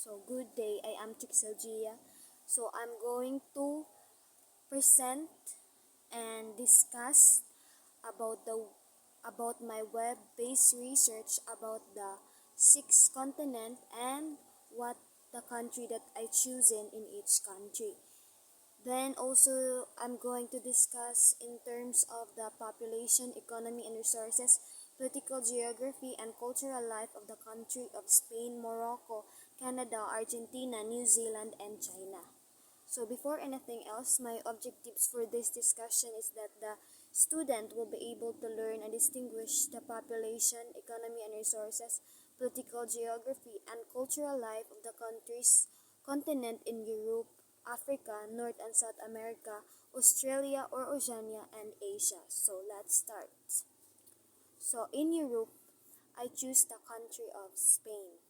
So good day, I am Trixelgia. So I'm going to present and discuss about the about my web-based research about the six continent and what the country that I choose in each country. Then also I'm going to discuss in terms of the population, economy and resources, political geography and cultural life of the country of Spain, Morocco, Canada, Argentina, New Zealand and China. So before anything else, my objectives for this discussion is that the student will be able to learn and distinguish the population, economy and resources, political geography and cultural life of the countries continent in Europe, Africa, North and South America, Australia or Oceania, and Asia. So let's start. So in Europe, I choose the country of Spain.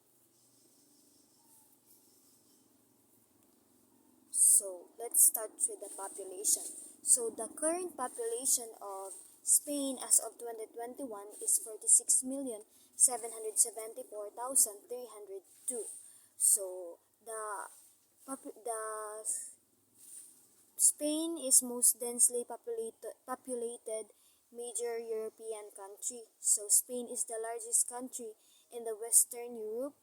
So let's start with the population. So the current population of Spain as of 2021 is 46,774,302. So the Spain is most densely populated major European country. So Spain is the largest country in the Western Europe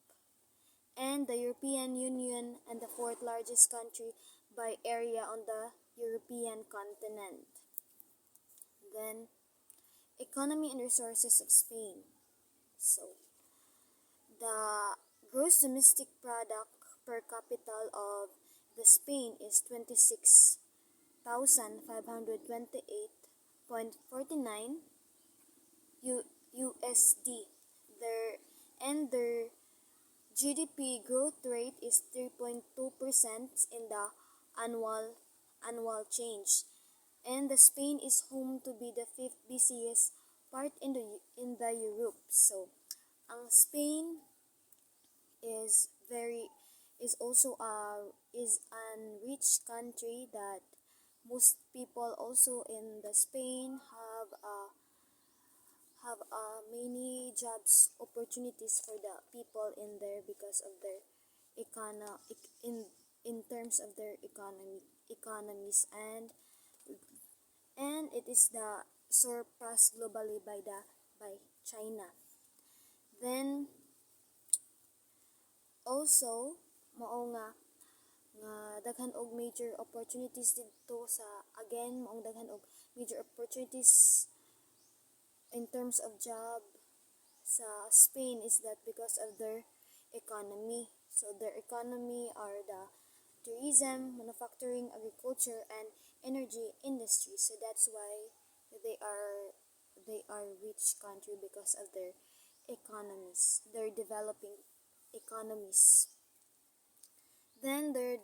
and the European Union and the fourth largest country by area on the European continent. Then, economy and resources of Spain. So, the gross domestic product per capita of the Spain is 26,528.49 USD. Their GDP growth rate is 3.2% in the annual change. And the Spain is home to be the fifth busiest part in the Europe. So, ang Spain is also is an rich country that most people also in the Spain have many jobs opportunities for the people in there because of their in terms of their economies and it is the surpassed globally by China. Then also mao nga daghan og major opportunities dito sa maong daghan og major opportunities in terms of job sa Spain is that because of their economy. So their economy are the tourism, manufacturing, agriculture, and energy industry. So that's why they are rich country because of their economies, their developing economies. Then the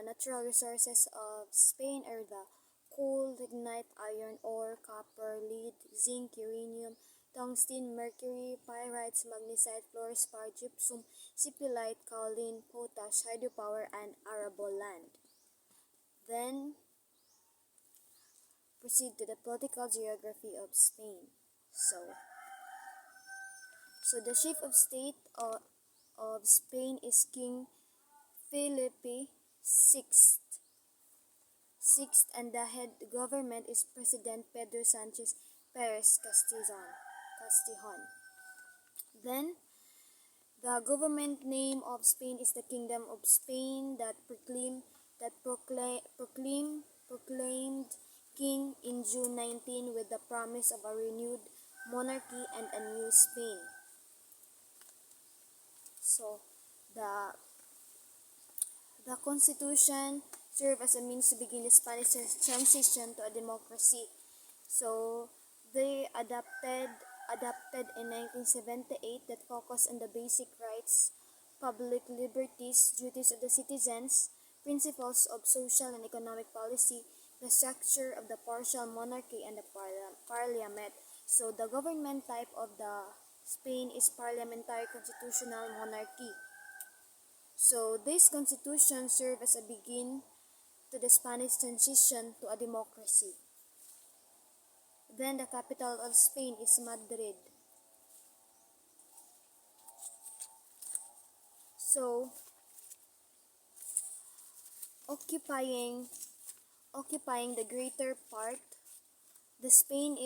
natural resources of Spain are the coal, lignite, iron ore, copper, lead, zinc, uranium, tungsten, mercury, pyrites, magnesite, fluorspar, gypsum, sipilite, kaolin, potash, hydropower, and arable land. Then proceed to the political geography of Spain. So the chief of state of Spain is King Felipe Sixth, and the head government is President Pedro Sanchez Perez Castillon. Then, the government name of Spain is the Kingdom of Spain that proclaimed king in June 19 with the promise of a renewed monarchy and a new Spain. So, the Constitution served as a means to begin the Spanish transition to a democracy. So they adopted in 1978 that focused on the basic rights, public liberties, duties of the citizens, principles of social and economic policy, the structure of the partial monarchy and the parliament. So the government type of the Spain is parliamentary constitutional monarchy. So this constitution served as a begin to the Spanish transition to a democracy. Then the capital of Spain is Madrid. So occupying occupying the greater part. The Spain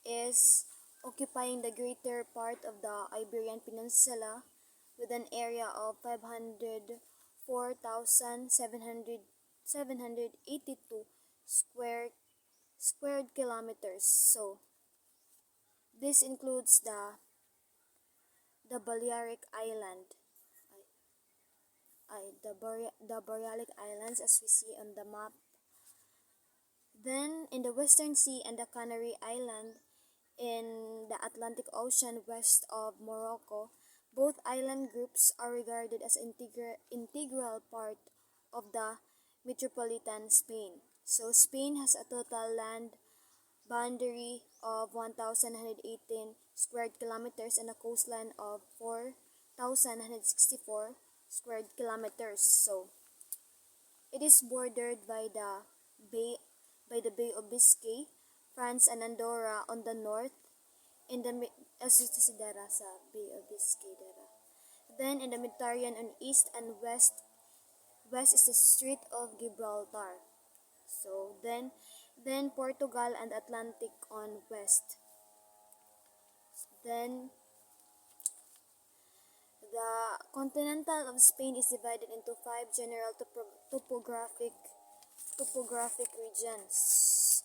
is occupying the greater part of the Iberian Peninsula with an area of 504,782 squared kilometers. So this includes the Balearic Island, the Balearic Islands as we see on the map. Then in the Western Sea and the Canary Island in the Atlantic Ocean west of Morocco, both island groups are regarded as integral part of the metropolitan Spain. So Spain has a total land boundary of 1,118 square kilometers and a coastline of 4,164 square kilometers. So it is bordered Bay by the Bay of Biscay, France and Andorra on the north, in the sa Bay of Biscay dara. Then in the Mediterranean on east and west is the Strait of Gibraltar. So then Portugal and Atlantic on west. Then the continental of Spain is divided into 5 general topographic regions.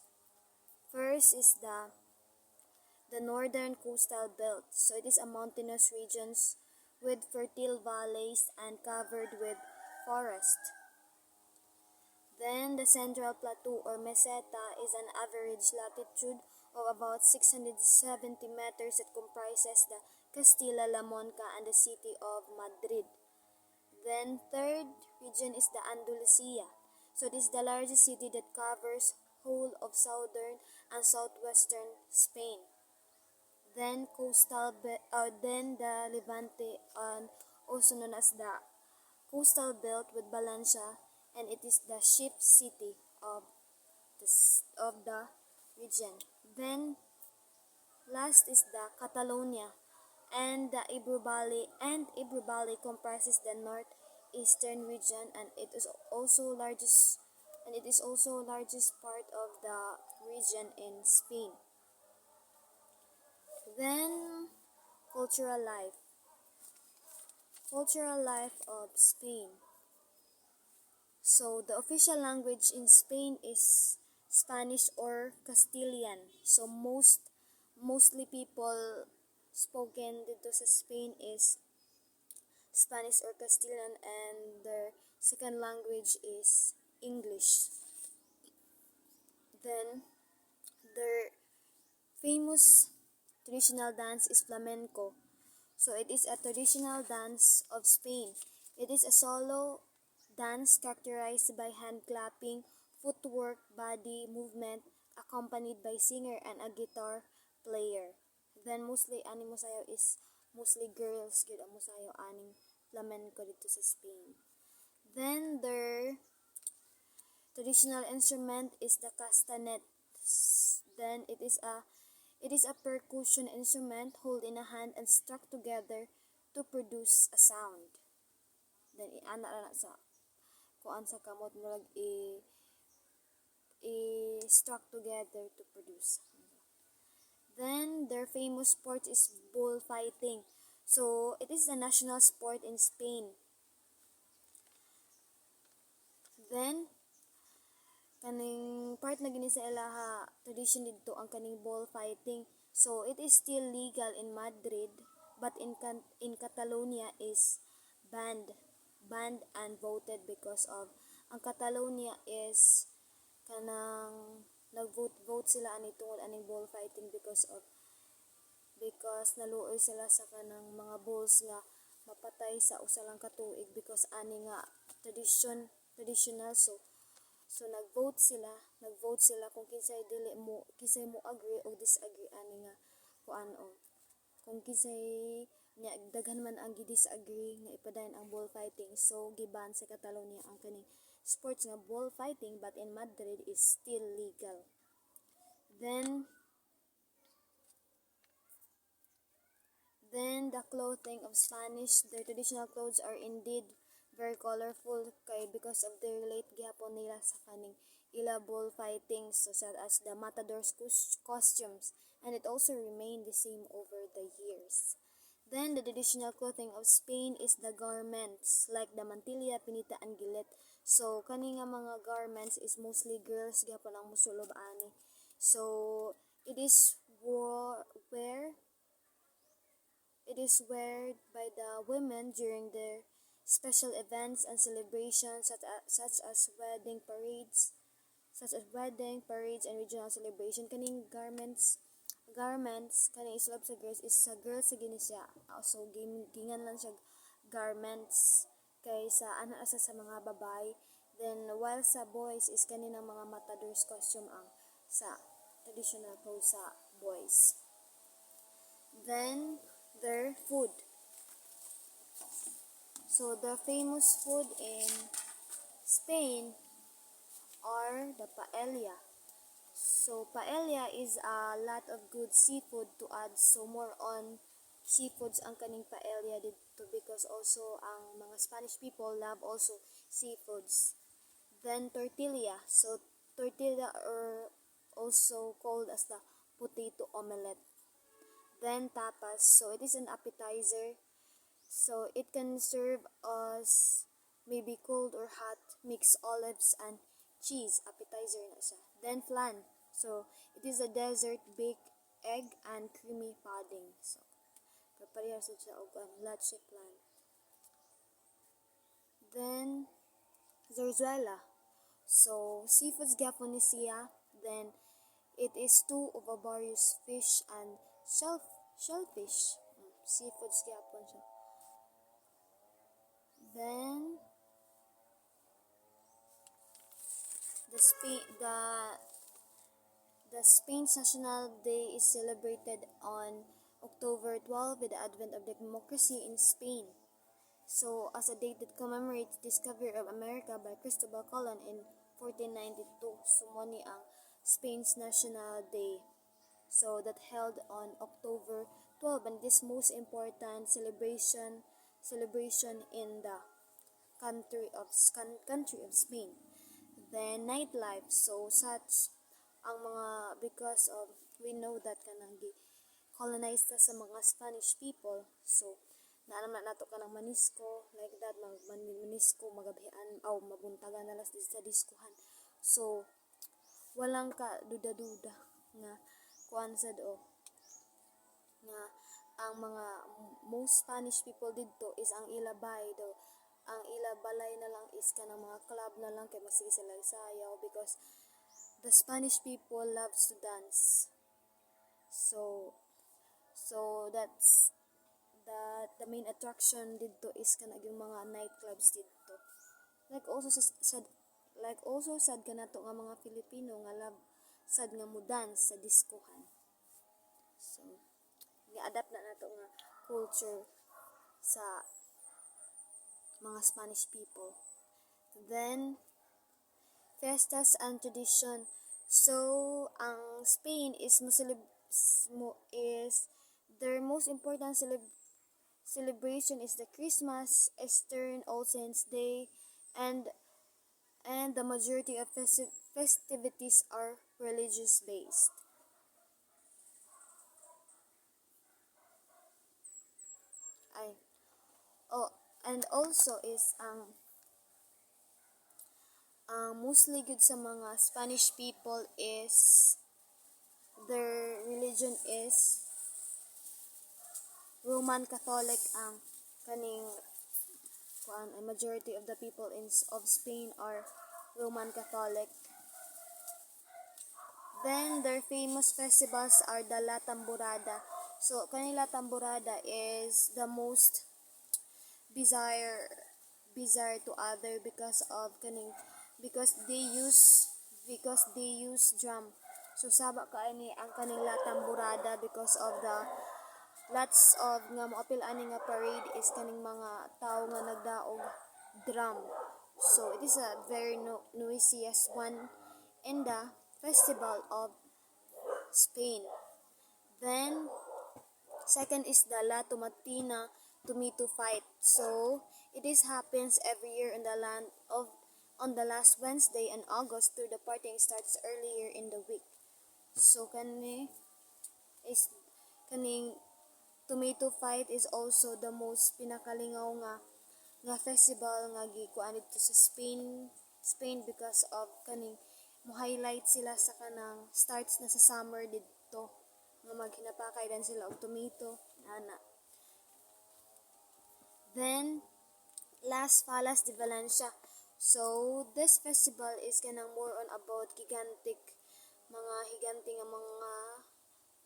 First is the northern coastal belt. So it is a mountainous regions with fertile valleys and covered with forest. Then the central plateau or meseta is an average latitude of about 670 meters that comprises the Castilla-La Mancha and the city of Madrid. Then third region is the Andalusia. So this is the largest city that covers whole of southern and southwestern Spain. Then then the Levante, also known as the coastal belt with Valencia, and it is the chief city of the region. Then last is the Catalonia, and the Ebro Valley comprises the northeastern region, and it is also largest part of the region in Spain. Then cultural life. Cultural life of Spain. So the official language in Spain is Spanish or Castilian. So mostly people spoken dito sa Spain is Spanish or Castilian, and their second language is English. Then their famous traditional dance is flamenco. So it is a traditional dance of Spain. It is a solo dance characterized by hand clapping, footwork, body movement, accompanied by singer and a guitar player. Then mostly ani mosayaw is mostly girls gid ang mosayaw aning flamenco dito sa Spain. Then their traditional instrument is the castanet. Then it is a percussion instrument held in a hand and struck together to produce a sound. Then ana na sa kuan sa kamot murag struck together to produce. Then their famous sport is bullfighting. So it is a national sport in Spain. Then kaning part na gini sa ilaha tradition didto ang kaning bullfighting. So it is still legal in Madrid, but in Catalonia is banned and voted because of ang Catalonia is kanang nagvote sila ani tungod aning bullfighting because naluoy sila sa kanang mga bulls nga mapatay sa usa lang ka tuig because ani nga traditional. So nagvote sila kung kinsay mo agree o disagree ani nga kuan kung kinsay nya daghan man ang disagree nga ipadayon ang bullfighting. So giban sa Catalonia ang kaning sports nga bullfighting, but in Madrid is still legal. Then the clothing of Spanish, their traditional clothes are indeed very colorful kay because of the relate gyapon nila sa kaning ila bullfighting, so such as the matadors costumes, and it also remained the same over the years. Then the traditional clothing of Spain is the garments like the mantilla, pinita, and gilet. So kani nga mga garments is mostly girls gyapon ang mosulob ani. So it is wear it is worn by the women during their special events and celebrations such as wedding parades and regional celebration. Kaning garments kaning isulab sa girls is sa girls sa gini siya. So gingan lang siya garments kay sa ana asa sa mga babae. Then while sa boys is kaninang mga matadors costume ang sa traditional clothes sa boys. Then their food. So the famous food in Spain are the paella. So paella is a lot of good seafood to add. So more on seafoods ang kaning paella dito because also ang mga Spanish people love also seafoods. Then tortilla. So tortilla are also called as the potato omelette. Then tapas. So it is an appetizer. So it can serve as maybe cold or hot, mixed olives and cheese. Appetizer na siya. Then flan. So it is a dessert, baked egg and creamy pudding. So preparehas siya og leche flan. Then zarzuela. So seafoods gyapon ni siya. Then it is stew of a various fish and shellfish. Seafoods gyapon siya. Then the Spain's National Day is celebrated on October 12 with the advent of democracy in Spain. So as a date that commemorates the discovery of America by Cristobal Colon in 1492. So mo ni ang Spain's National Day. So that held on October 12, and this most important celebration in the country of Spain. Then nightlife, so such ang mga because of we know that kanang colonized sa mga Spanish people. So naanaman nato kanang manisco like that, manisco magabihan aw mabuntagan na las sa diskuhan. So walang ka duda-duda nga kuan sad nga ang mga most Spanish people didto is ang ilabay do ang ilabalay na lang is kanang mga club na lang kay masige sila sayaw because the Spanish people loves to dance. So that's the main attraction didto is kanang yung mga nightclubs didto. Like also sad kanato nga mga Filipino nga love sad nga mo dance sa diskuhan. So gi-adapt na nato nga culture sa mga Spanish people. Then fiestas and tradition. So ang Spain is their most important celebration is the Christmas, Easter, All Saints Day, and the majority of festivities are religious based. And also is mostly good sa mga Spanish people is their religion is Roman Catholic. Ang kaning a majority of the people of Spain are Roman Catholic. Then their famous festivals are the La Tamborada. So kaning La Tamborada is the most bizarre to other because they use drum. So saba kaini ang kaning La Tamborada because of the lots of nga moapil ani nga parade is kaning mga tao nga nagdaog drum. So it is a very noisiest one in the festival of Spain. Then second is the La Tomatina. tomato fight. So it is happens every year in the land of on the last Wednesday in August through the partying starts earlier in the week. So is kaning tomato fight is also the most pinakalingaw nga festival nga gikuan dito sa Spain because of kaning mo highlight sila sa kanang starts na sa summer dito nga maghinapakay dan sila og tomato ana. Then last Falas de Valencia. So this festival is kanang more on about higantic nga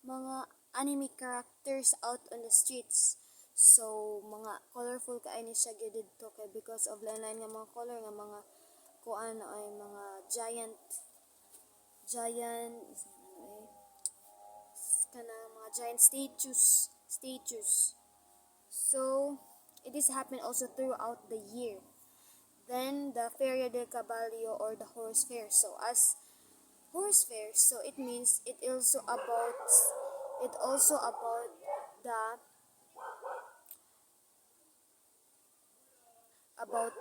mga anime characters out on the streets. So mga colorful kay ni siya gyud didto kay because of lain-lain nga mga color nga mga kuan ay mga giant mga giant statues. So it is happen also throughout the year. Then the Feria del Caballo or the horse fair. So as horse fair, so it means it also about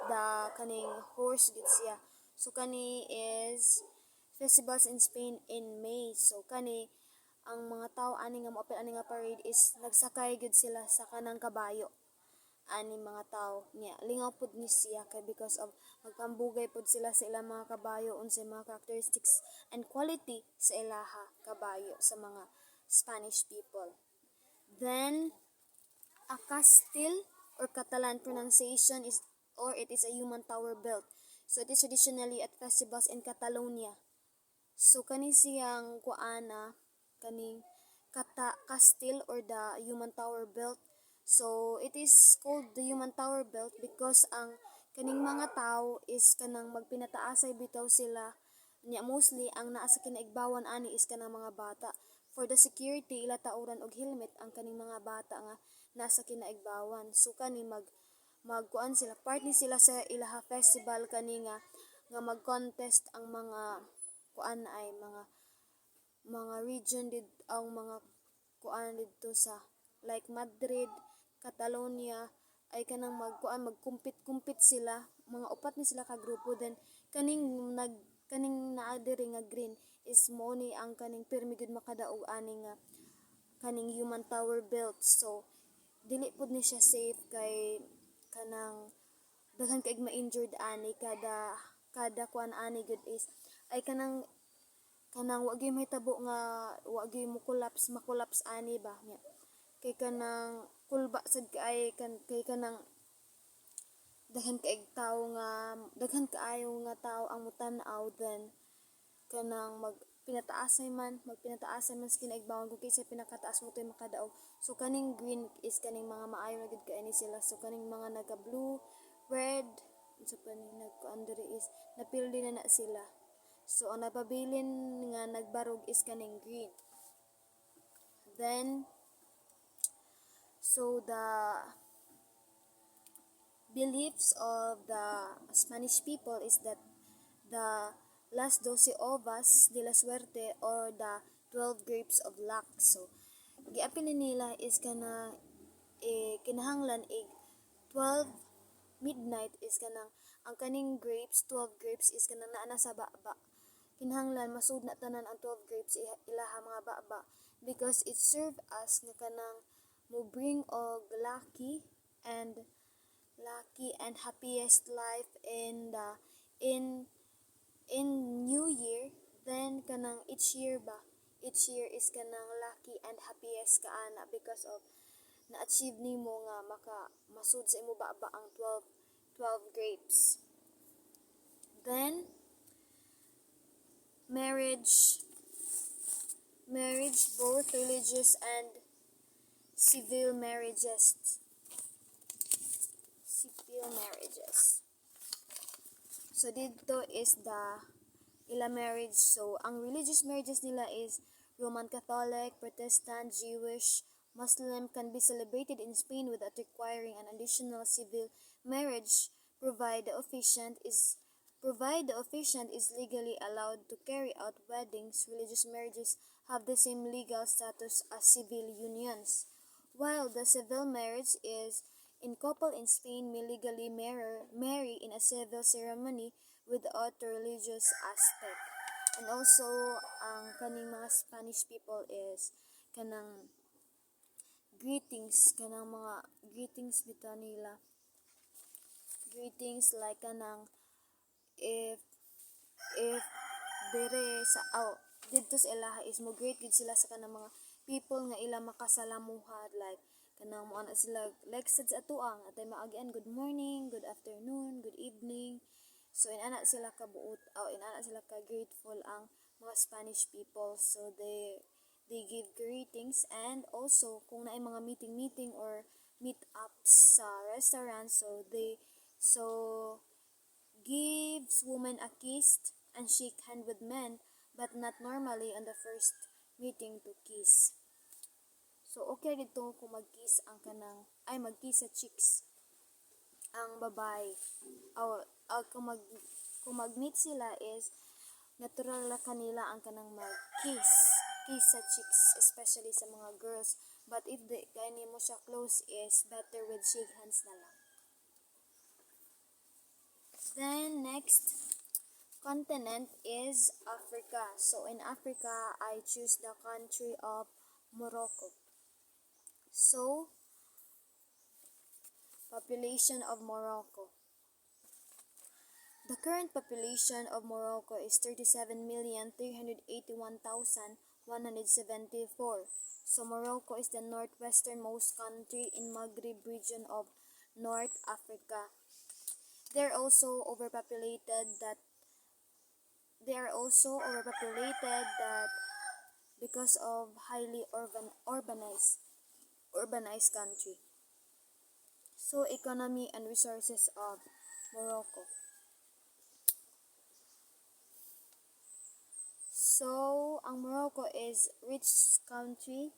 the kaning horse gid siya. So kani is festivals in Spain in May. So kani ang mga tao ani nga moapil ani nga parade is nagsakay gid sila sa kanang kabayo. Ani mga tao niya lingaw pud ni siya kay because of magpambugay pud sila sa ilang mga kabayo unsay mga characteristics and quality sa ilaha kabayo sa mga Spanish people. Then a Castile or Catalan pronunciation is or it is a human tower built. So it is traditionally at festivals in Catalonia. So kani siyang kuana kaning Castile or the human tower built. So it is called the human tower belt because ang kaning mga tao is kanang magpinataasay bitaw sila niya mostly ang naa sa kinaigbawan ani is kanang mga bata. For the security ila tauran og helmet ang kaning mga bata nga nasa kinaigbawan. So kani magkuan sila part ni sila sa ilaha festival kani nga mag-contest ang mga kuan ay mga region ang mga kuan didto sa like Madrid, Catalonia ay kanang magkumpit sila mga upat ni sila ka grupo then kaning naa diri nga green is mo ni ang kaning pirmi gud makadaog ani nga kaning human tower built. So dili pud ni siya safe kay kanang daghan kaig ma-injured ani kada kuan ani gud is ay kanang wa gyud mahitabo nga wa gyud makulaps ani ba nya kay kanang kulba sad kay kanang daghan kaayo nga tawo ang mutan-aw then kanang magpinataasay man sa kinaigbawan kung kinsa pinakataas mo toy makadaog. So kaning green is kaning mga maayo na gid kaani sila. So kaning mga naga blue, red, so kaning nagkuan diri is napildi na sila. So ang napabilin nga nagbarog is kaning green. Then so the beliefs of the Spanish people is that the Las 12 Ovas de la Suerte or the 12 grapes of luck. So giapin nila is kinahanglan 12 midnight is kanang ang kaning 12 grapes is kanang naa sa baba. Kinahanglan masud na tanan ang 12 grapes ilaha mga baba because it serve as nga kanang mo bring og lucky and happiest life in new year. Then kanang each year is kanang lucky and happiest kaana because of na-achieve nimo nga masud sa imo baba ang 12 grapes. Then marriage both religious and civil marriages. So dito is the ila marriage. So ang religious marriages nila is Roman Catholic, Protestant, Jewish, Muslim can be celebrated in Spain without requiring an additional civil marriage provided the officiant is legally allowed to carry out weddings. Religious marriages have the same legal status as civil unions, while the civil marriage is in couple in Spain may legally marry in a civil ceremony without religious aspect. And also, ang kaning mga Spanish people is kanang kanang mga greetings bitaw nila. Greetings like kanang if dire sa didto sa ilaha is mo greet gid sila sa kanang mga people nga ila makasalamuha like kanang mo ana sila like sad sa atoang atay maagian good morning, good afternoon, good evening. So inana sila ka buot inana sila ka grateful ang mga Spanish people. So they give greetings, and also kung naay mga meeting or meet ups sa restaurant, so gives women a kiss and shake hand with men, but not normally on the first meeting to kiss. So okay dito kung mag-kiss ang kanang mag-kiss sa cheeks ang babae. Kung mag-meet sila is natural la kanila ang kanang kiss sa cheeks, especially sa mga girls. But if kaya mo siya close is better with shake hands na lang. Then next continent is Africa. So in Africa, I choose the country of Morocco. So population of Morocco. The current population of Morocco is 37,381,174. So Morocco is the northwesternmost country in Maghreb region of North Africa. They're also overpopulated that because of highly urbanized country. So economy and resources of Morocco. So ang Morocco is rich country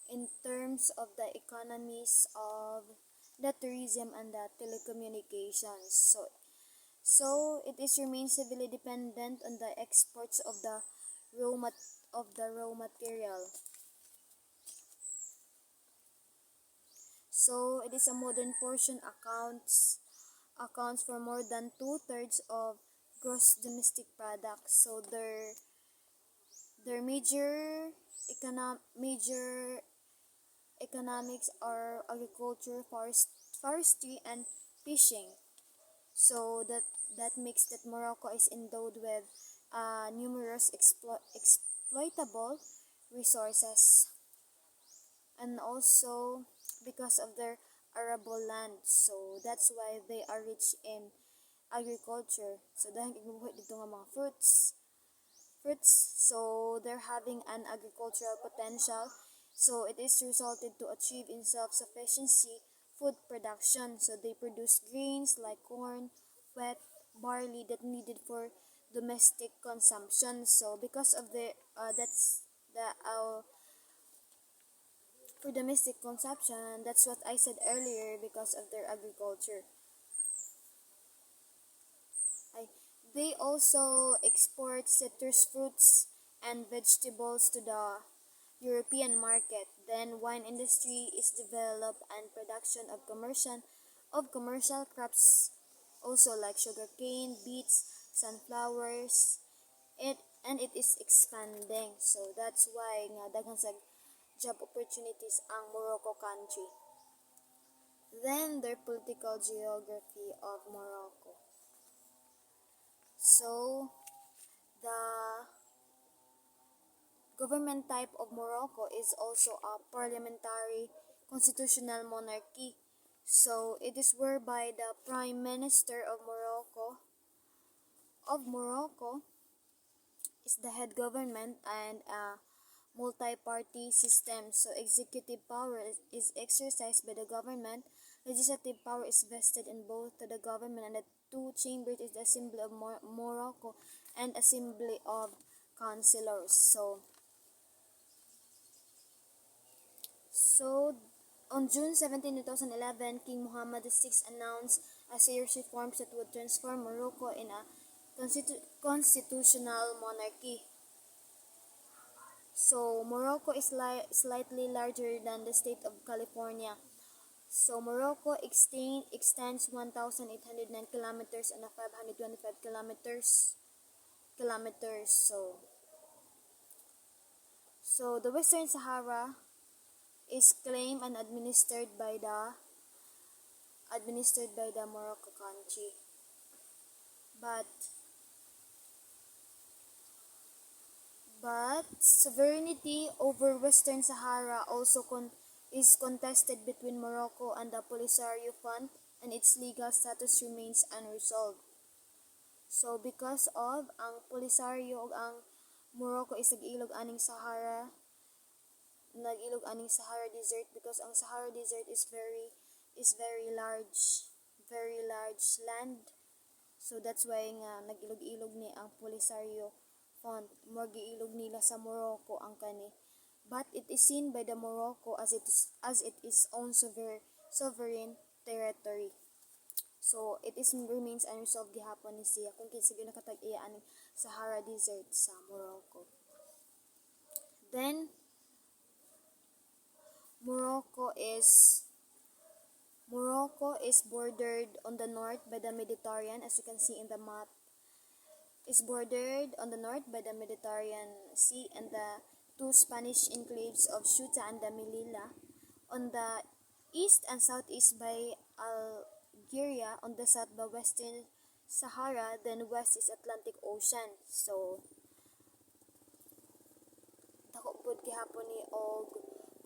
in terms of the economies of the tourism and the telecommunications. So it is remains heavily dependent on the exports of the raw material. So it is a modern portion accounts for more than 2/3 of gross domestic product. So their major economics are agriculture, forestry, and fishing. So that makes that Morocco is endowed with numerous exploitable resources, and also because of their arable land. So that's why they are rich in agriculture. So dahil gigubuhat dito nga mga fruits. So they're having an agricultural potential. So it is resulted to achieve in self-sufficiency food production. So they produce grains like corn, wheat, barley that needed for domestic consumption. So because of for domestic consumption, that's what I said earlier, because of their agriculture. They also export citrus fruits and vegetables to the European market. Then wine industry is developed and production of commercial crops also like sugarcane, beets, sunflowers. It is expanding. So that's why nga daghang sa job opportunities ang Morocco country. Then their political geography of Morocco. So the government type of Morocco is also a parliamentary constitutional monarchy. So it is whereby the Prime Minister of Morocco is the head government and a multi-party system. So executive power is exercised by the government. Legislative power is vested in both the government and the two chambers is the Assembly of Morocco and Assembly of Councillors. So on June 17, 2011, King Mohammed VI announced a series of reforms that would transform Morocco in a constitutional monarchy. So Morocco is slightly larger than the state of California. So Morocco extends 1,809 kilometers and 525 kilometers. So the Western Sahara is claimed and administered by the Morocco country. But sovereignty over Western Sahara also is contested between Morocco and the Polisario Front, and its legal status remains unresolved. So because of ang Polisario ug ang Morocco is nag-ilog aning Sahara Desert, because ang Sahara Desert is very large land. So that's why nga nag-ilog-ilog ni ang Polisario Front, mag-iilog nila sa Morocco ang kani. But it is seen by the Morocco as it is own sovereign territory. So it remains unresolved gihapon ni siya kung kinsa gyud nakatag-iya aning Sahara Desert sa Morocco. Then Morocco is bordered on the north by the Mediterranean, as you can see in the map. Is bordered on the north by the Mediterranean Sea and the two Spanish enclaves of Ceuta and Melilla. On the east and southeast by Algeria, on the south by Western Sahara, then west is Atlantic Ocean. So dako pud gihapon ni og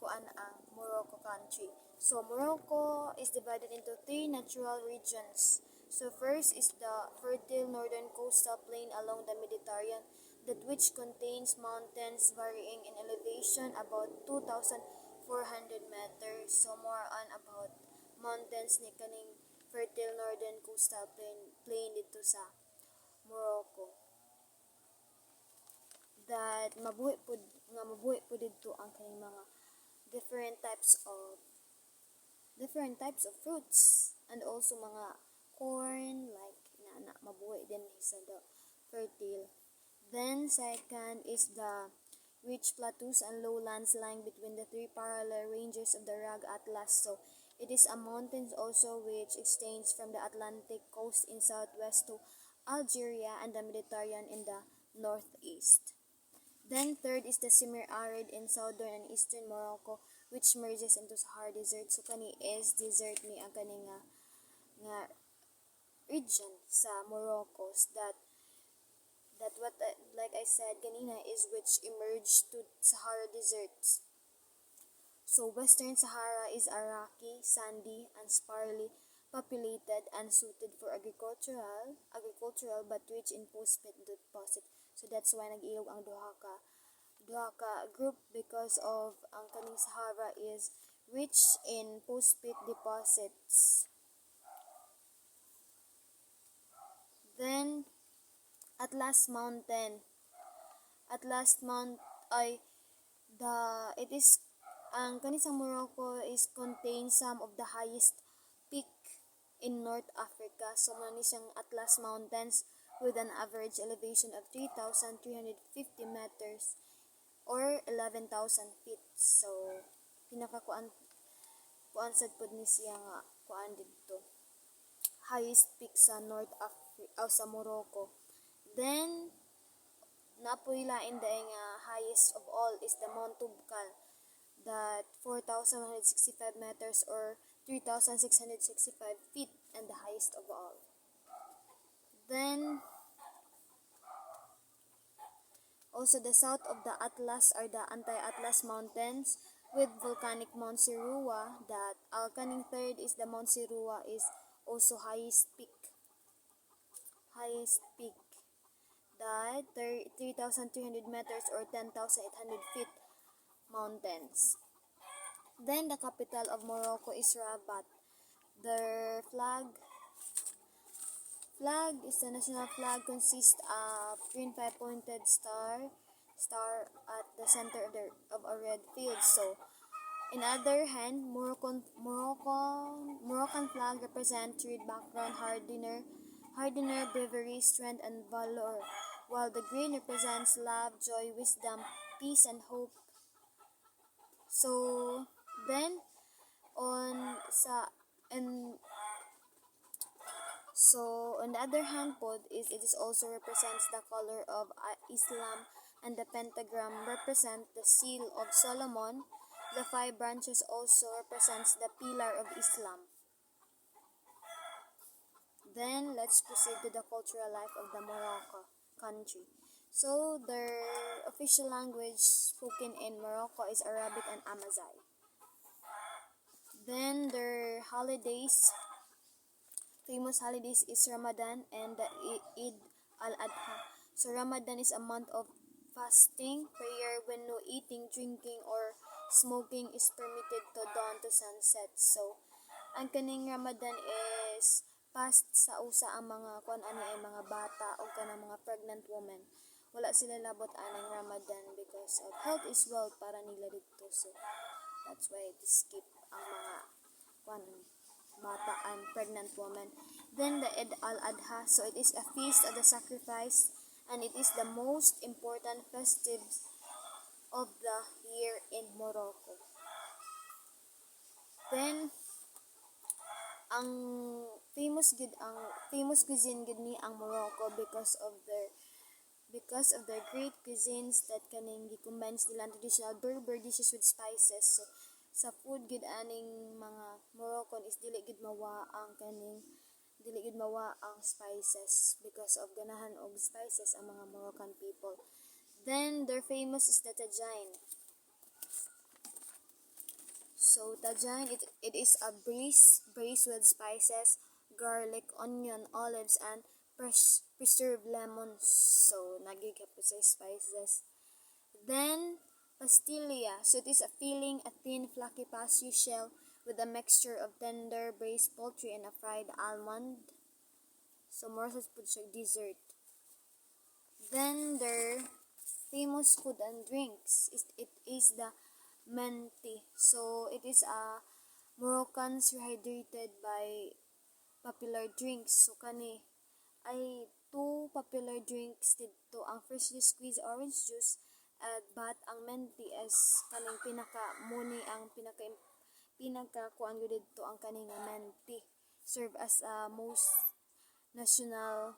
kuan ang Morocco country. So Morocco is divided into three natural regions. So first is the fertile northern coastal plain along the Mediterranean, that which contains mountains varying in elevation about 2,400 meters. So more on about mountains ni kaning fertile northern coastal plain dito sa Morocco. That mabuhi pud dito ang kaning mga different types of fruits and also mga corn like mabuhi din sa the fertile. Then second is the rich plateaus and lowlands lying between the three parallel ranges of the Rag Atlas. So it is a mountain also which extends from the Atlantic coast in southwest to Algeria and the Mediterranean in the northeast. Then third is the semi-arid in southern and eastern Morocco, which merges into Sahara Desert. So kani is desert ni ang kani nga region sa Morocco that what like I said kanina is which emerged to Sahara Desert. So Western Sahara is a rocky, sandy, and sparsely populated and suited for agricultural but rich in phosphate deposit. So that's why nag-ilog ang duha ka group, because of ang kaning Sahara is rich in phosphate deposits. Then Atlas Mountain it is ang kaning sa Morocco is contains some of the highest peak in North Africa. So mani siyang Atlas Mountains with an average elevation of 3,350 meters or 11,000 feet. So pinakakuan sad pud ni siya nga kuan dito highest peak sa sa Morocco. Then napoy lain daay nga highest of all is the Mount Toubkal, that 4,165 meters or 3,665 feet, and the highest of all. Then also the south of the Atlas are the Anti-Atlas Mountains with volcanic Mount Sirua, that kaning third is the Mount Sirua is also highest peak that 3,300 meters or 10,800 feet mountains. Then the capital of Morocco is Rabat. Their flag is the national flag consists of green five-pointed star at the center of a red field. So in other hand, Moroccan flag represents red background, hardier bravery, strength, and valor, while the green represents love, joy, wisdom, peace, and hope. So then on sa and so on the other hand po is it is also represents the color of Islam, and the pentagram represent the seal of Solomon. The five branches also represents the pillar of Islam. Then let's proceed to the cultural life of the Morocco country. So their official language spoken in Morocco is Arabic and Amazigh. Then their holidays, famous holidays is Ramadan and the Eid al-Adha. So Ramadan is a month of fasting, prayer when no eating, drinking, or smoking is permitted to dawn to sunset. So ang kaning Ramadan is fast sa usa ang mga kuan ani ay mga bata o kanang mga pregnant women. Wala sila labot anang Ramadan because of health is wealth para nila dito. So that's why they skip ang mga kuan bata and pregnant women. Then the Eid al-Adha, so it is a feast of the sacrifice, and it is the most important festive of the year in Morocco. Then ang famous cuisine gid ni ang Morocco because of their great cuisines that kaning gi-combines nila ang traditional Berber dishes with spices. So sa food gid aning mga Moroccan is dili gid mawa ang spices because of ganahan og spices ang mga Moroccan people. Then their famous is the tagine. So tagine it is a braised with spices, garlic, onion, olives, and preserved lemons. So nagigap po sa spices. Then pastilla. So it is a filling, a thin flaky pastry shell with a mixture of tender braised poultry and a fried almond. So more sa food siya dessert. Then their famous food and drinks it is the menti. So it is a Moroccans rehydrated by popular drinks. So kani ay two popular drinks dito ang freshly squeezed orange juice but ang menti is kaning pinaka kuan gyud dito ang kaning menti serve as a most national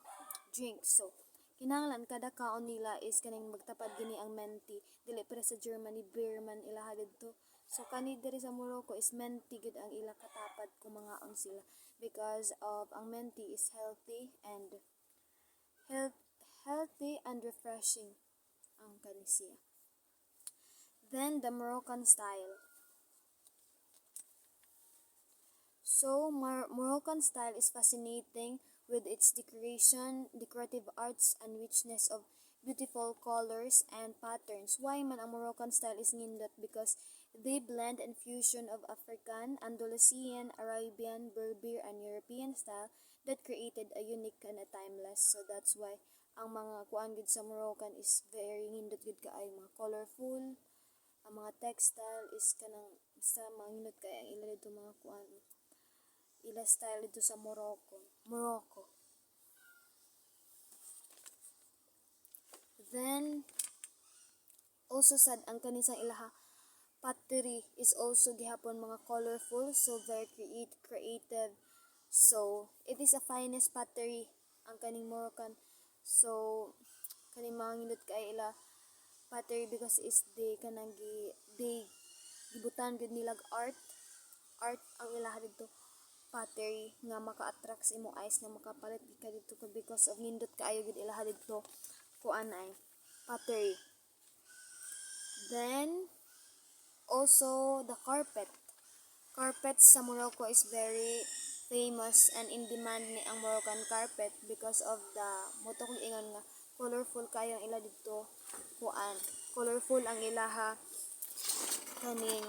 drink. So kinahanglan kada kaon nila is kaning magtapad gini ang menti, dili para sa Germany beer man ilaha didto. So kani diri sa Morocco is menti gid ang ila katapad kung mangaon sila because of ang menti is healthy and refreshing ang kani siya. Then the Moroccan style. So Moroccan style is fascinating with its decorative arts, and richness of beautiful colors and patterns. Why man ang Moroccan style is nindot? Because they blend and fusion of African, Andalusian, Arabian, Berber, and European style that created a unique and a timeless. So that's why ang mga kuan gid sa Moroccan is very nindot gid kaay mga colorful. Ang mga textile is kanang basta manginot kay ang ila dito mga kuan ila style dito sa Morocco. Then also sad ang kanisang ilaha pottery is also gihapon mga colorful, so very creative. So it is a finest pottery ang kaning Moroccan. So kaning mga nindot kay ila pottery because is they gibutan gud nilag art ang ilaha dito pottery nga maka-attract sa imong eyes nga makapalit ka dito because of nindot kaayo gid ilaha dito kuan ay pottery. Then also the carpets sa Morocco is very famous and in demand ni ang Moroccan carpet because of the moto kong ingon nga colorful kayo ang ila dito kuan colorful ang ilaha kaning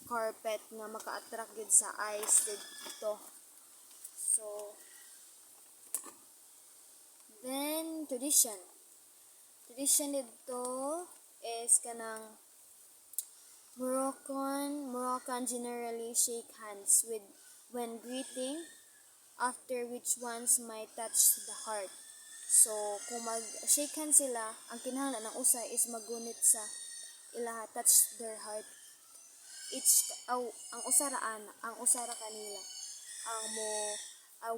carpet nga maka-attract gid sa eyes dito. So then tradition dito is kanang Moroccan generally shake hands with when greeting, after which ones might touch the heart. So kung mag-shake hands sila, ang kinahanglan ng usa is magunit sa ilaha touch their heart. ang usara kanila ang mo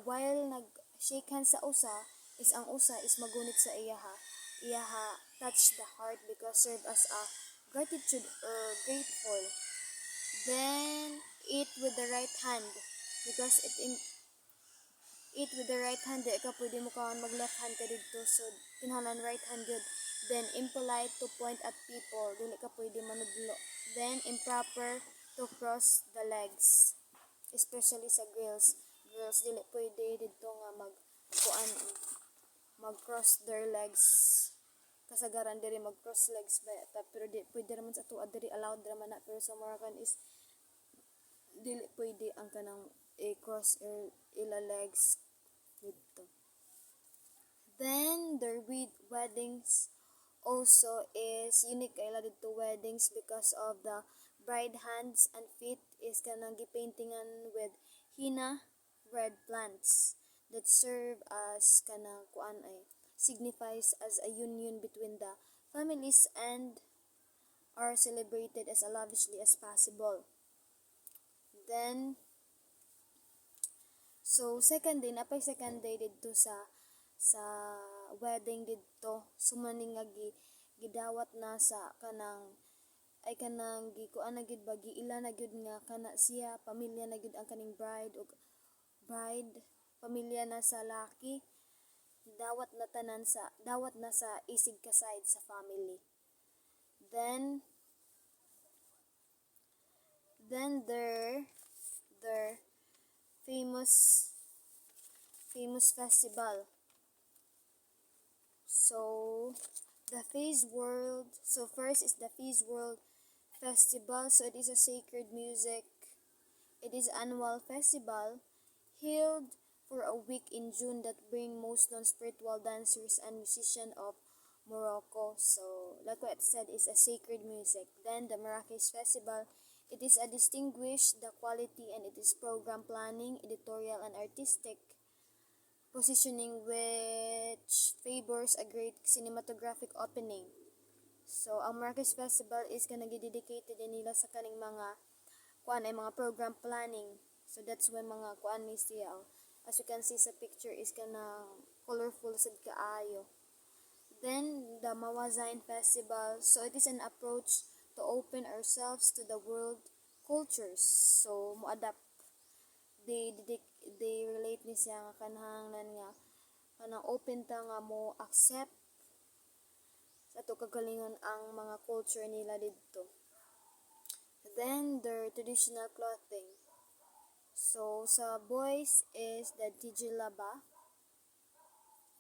while nag shake hands sa usa is ang usa is magunit sa iyaha touch the heart because serve as a gratitude or grateful. Then eat with the right hand because eat with the right hand, di ka pwede mo kaon mag left hand ka dito, so kinahanglan right hand yun. Then impolite to point at people, dili ka pwede manudlo. Then improper to cross the legs, especially sa girls dili pwede dito nga mag cross their legs, kasagaran diri mag cross legs ba pero di pwede raman sa tuwa diri, allowed raman na, pero sa Moroccan is dili pwede ang kanang cross ila legs dito. Then their weddings also is unique kaila dito weddings because of the bride hands and feet is kanang gipaintingan with henna red plants that serve as kanang signifies as a union between the families and are celebrated as lavishly as possible. Then so second day didto sa wedding didto sumaning nga gidawat na sa kanang gikuan na gid ba giila na gyud nga kana siya pamilya na gyud ang kaning bride pamilya na sa laki, dawat na sa isig ka side sa family. Then their famous festival. So first is the Fees World Festival. So it is a sacred music. It is annual festival held for a week in June that bring most non-spiritual dancers and musicians of Morocco. So like what I said, is a sacred music. Then the Marrakesh Festival, it is a distinguished the quality and it is program planning, editorial and artistic positioning which favors a great cinematographic opening. So ang Marrakesh Festival is gonna be dedicated din nila sa kaning mga mga program planning. So that's why mga ni siya. As you can see sa picture is kana colorful sad kaayo. Then the Mawazine Festival. So it is an approach to open ourselves to the world cultures. So mo adapt they relate ni siya nga kanhanglan nga kanang open ta nga mo accept sa to kagalingon ang mga culture nila didto. Then their traditional clothing. So sa boys is the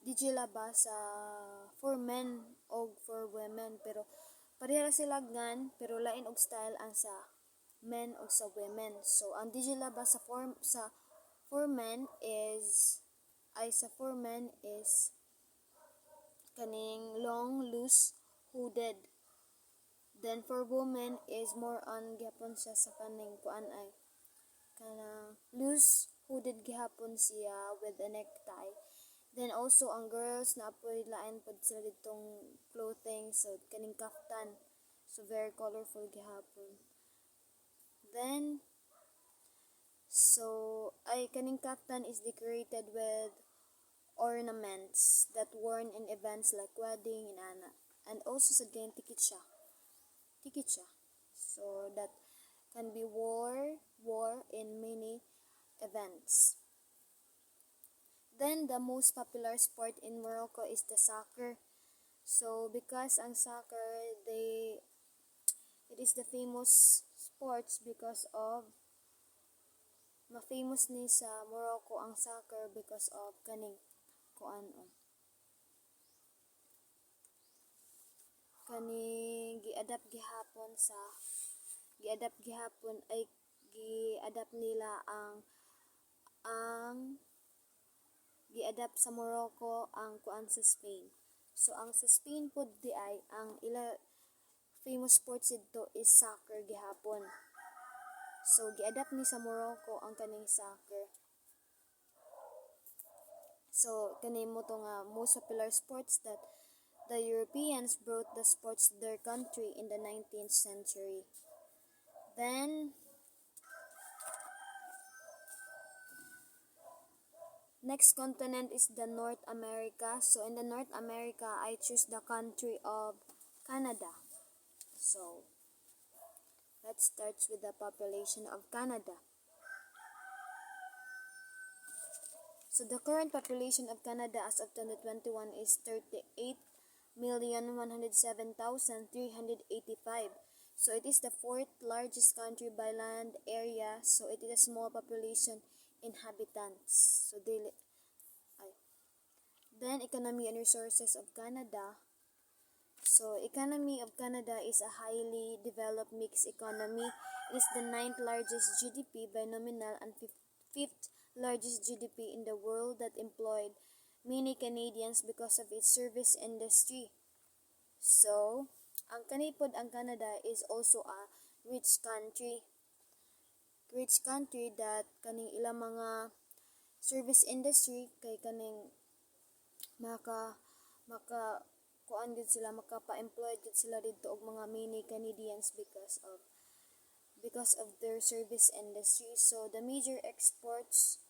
Dijilaba sa for men o for women, pero pareha sila gan pero lain og style ang sa men o sa women. So ang Dijilaba sa for men is kaning long loose hooded. Then for women is more on gihapon siya sa kaning kanang loose hooded gihapon siya with a necktie. Then also ang girls na apoy lain pod sila ditong clothing, so kaning kaftan, so very colorful gihapon. Then kaning kaftan is decorated with ornaments that worn in events like wedding and also sa tikitsa. So that can be wore in many events. Then the most popular sport in Morocco is the soccer. So because ang soccer it is the famous sports because of ma-famous ni sa Morocco ang soccer because of kaning gi-adapt nila gi-adapt sa Morocco ang sa Spain. So ang sa Spain pod di ay ang ila famous sports dito is soccer gihapon. So gi-adapt ni sa Morocco ang kaning soccer. So kani mo to nga most popular sports that the Europeans brought the sports to their country in the 19th century. Then next continent is the North America. So in the North America, I choose the country of Canada. So let's start with the population of Canada. So the current population of Canada as of 2021 is 38,107,385. So it is the fourth largest country by land area. So it is a small population inhabitants. So then economy and resources of Canada. So economy of Canada is a highly developed mixed economy. It is the ninth largest GDP by nominal and fifth largest GDP in the world that employed many Canadians because of its service industry. So, ang Canada is also a rich country. Rich country that kaning ilang mga service industry kay kaning maka kuan gid sila, makapa-employ gid sila didto og mga mini Canadians because of their service industry. So the major exports,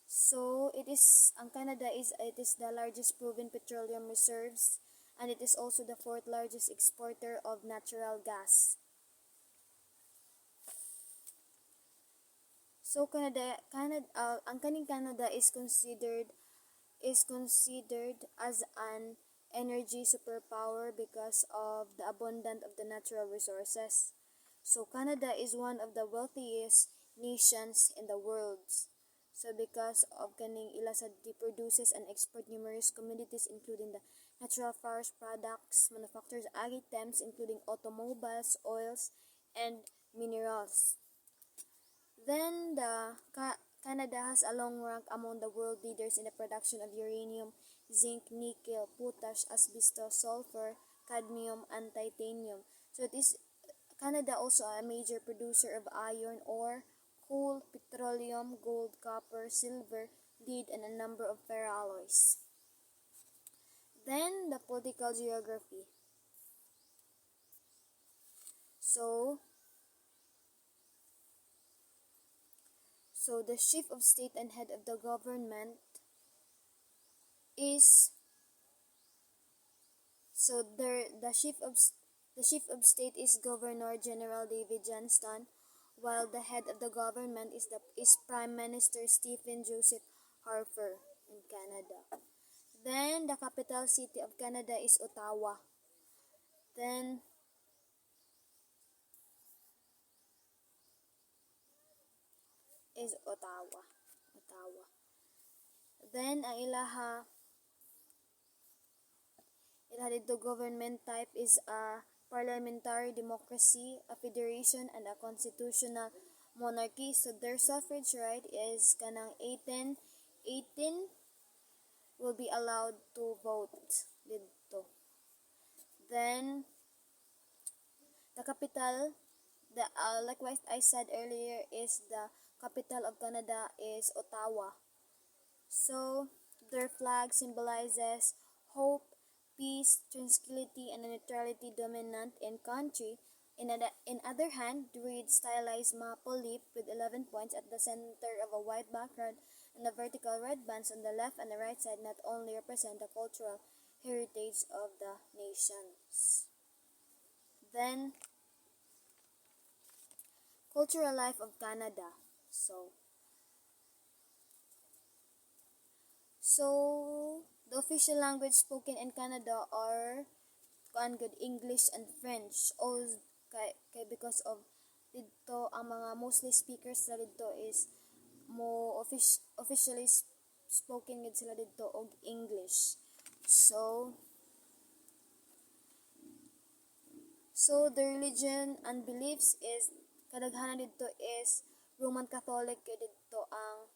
so it is the largest proven petroleum reserves, and it is also the fourth largest exporter of natural gas. So ang Canada is considered as an energy superpower because of the abundance of the natural resources. So Canada is one of the wealthiest nations in the world. So because of kaning ila sa produces and export numerous commodities including the natural forest products, manufactured items including automobiles, oils, and minerals. Then Canada has a long rank among the world leaders in the production of uranium, zinc, nickel, potash, asbestos, sulfur, cadmium, and titanium. So Canada also a major producer of iron ore, coal, petroleum, gold, copper, silver, lead, and a number of ferroalloys. Then the political geography. So the chief of state and head of the government is the chief of state is Governor General David Johnston, while the head of the government is Prime Minister Stephen Joseph Harper in Canada. Then the capital city of Canada is Ottawa. Then Ottawa. Then ang ilaha dito government type is a parliamentary democracy, a federation, and a constitutional monarchy. So their suffrage right is kanang 18 will be allowed to vote dito. Then the capital, like what I said earlier, is the capital of Canada is Ottawa. So their flag symbolizes hope, peace, tranquility, and neutrality dominant in country. In other hand, with stylized maple leaf with 11 points at the center of a white background and the vertical red bands on the left and the right side not only represent the cultural heritage of the nations. Then, cultural life of Canada. So the official language spoken in Canada are English and French. Because of dito ang mga mostly speakers sa dito is officially spoken gid sila dito og English. So the religion and beliefs is kadaghanan dito is Roman Catholic dito ang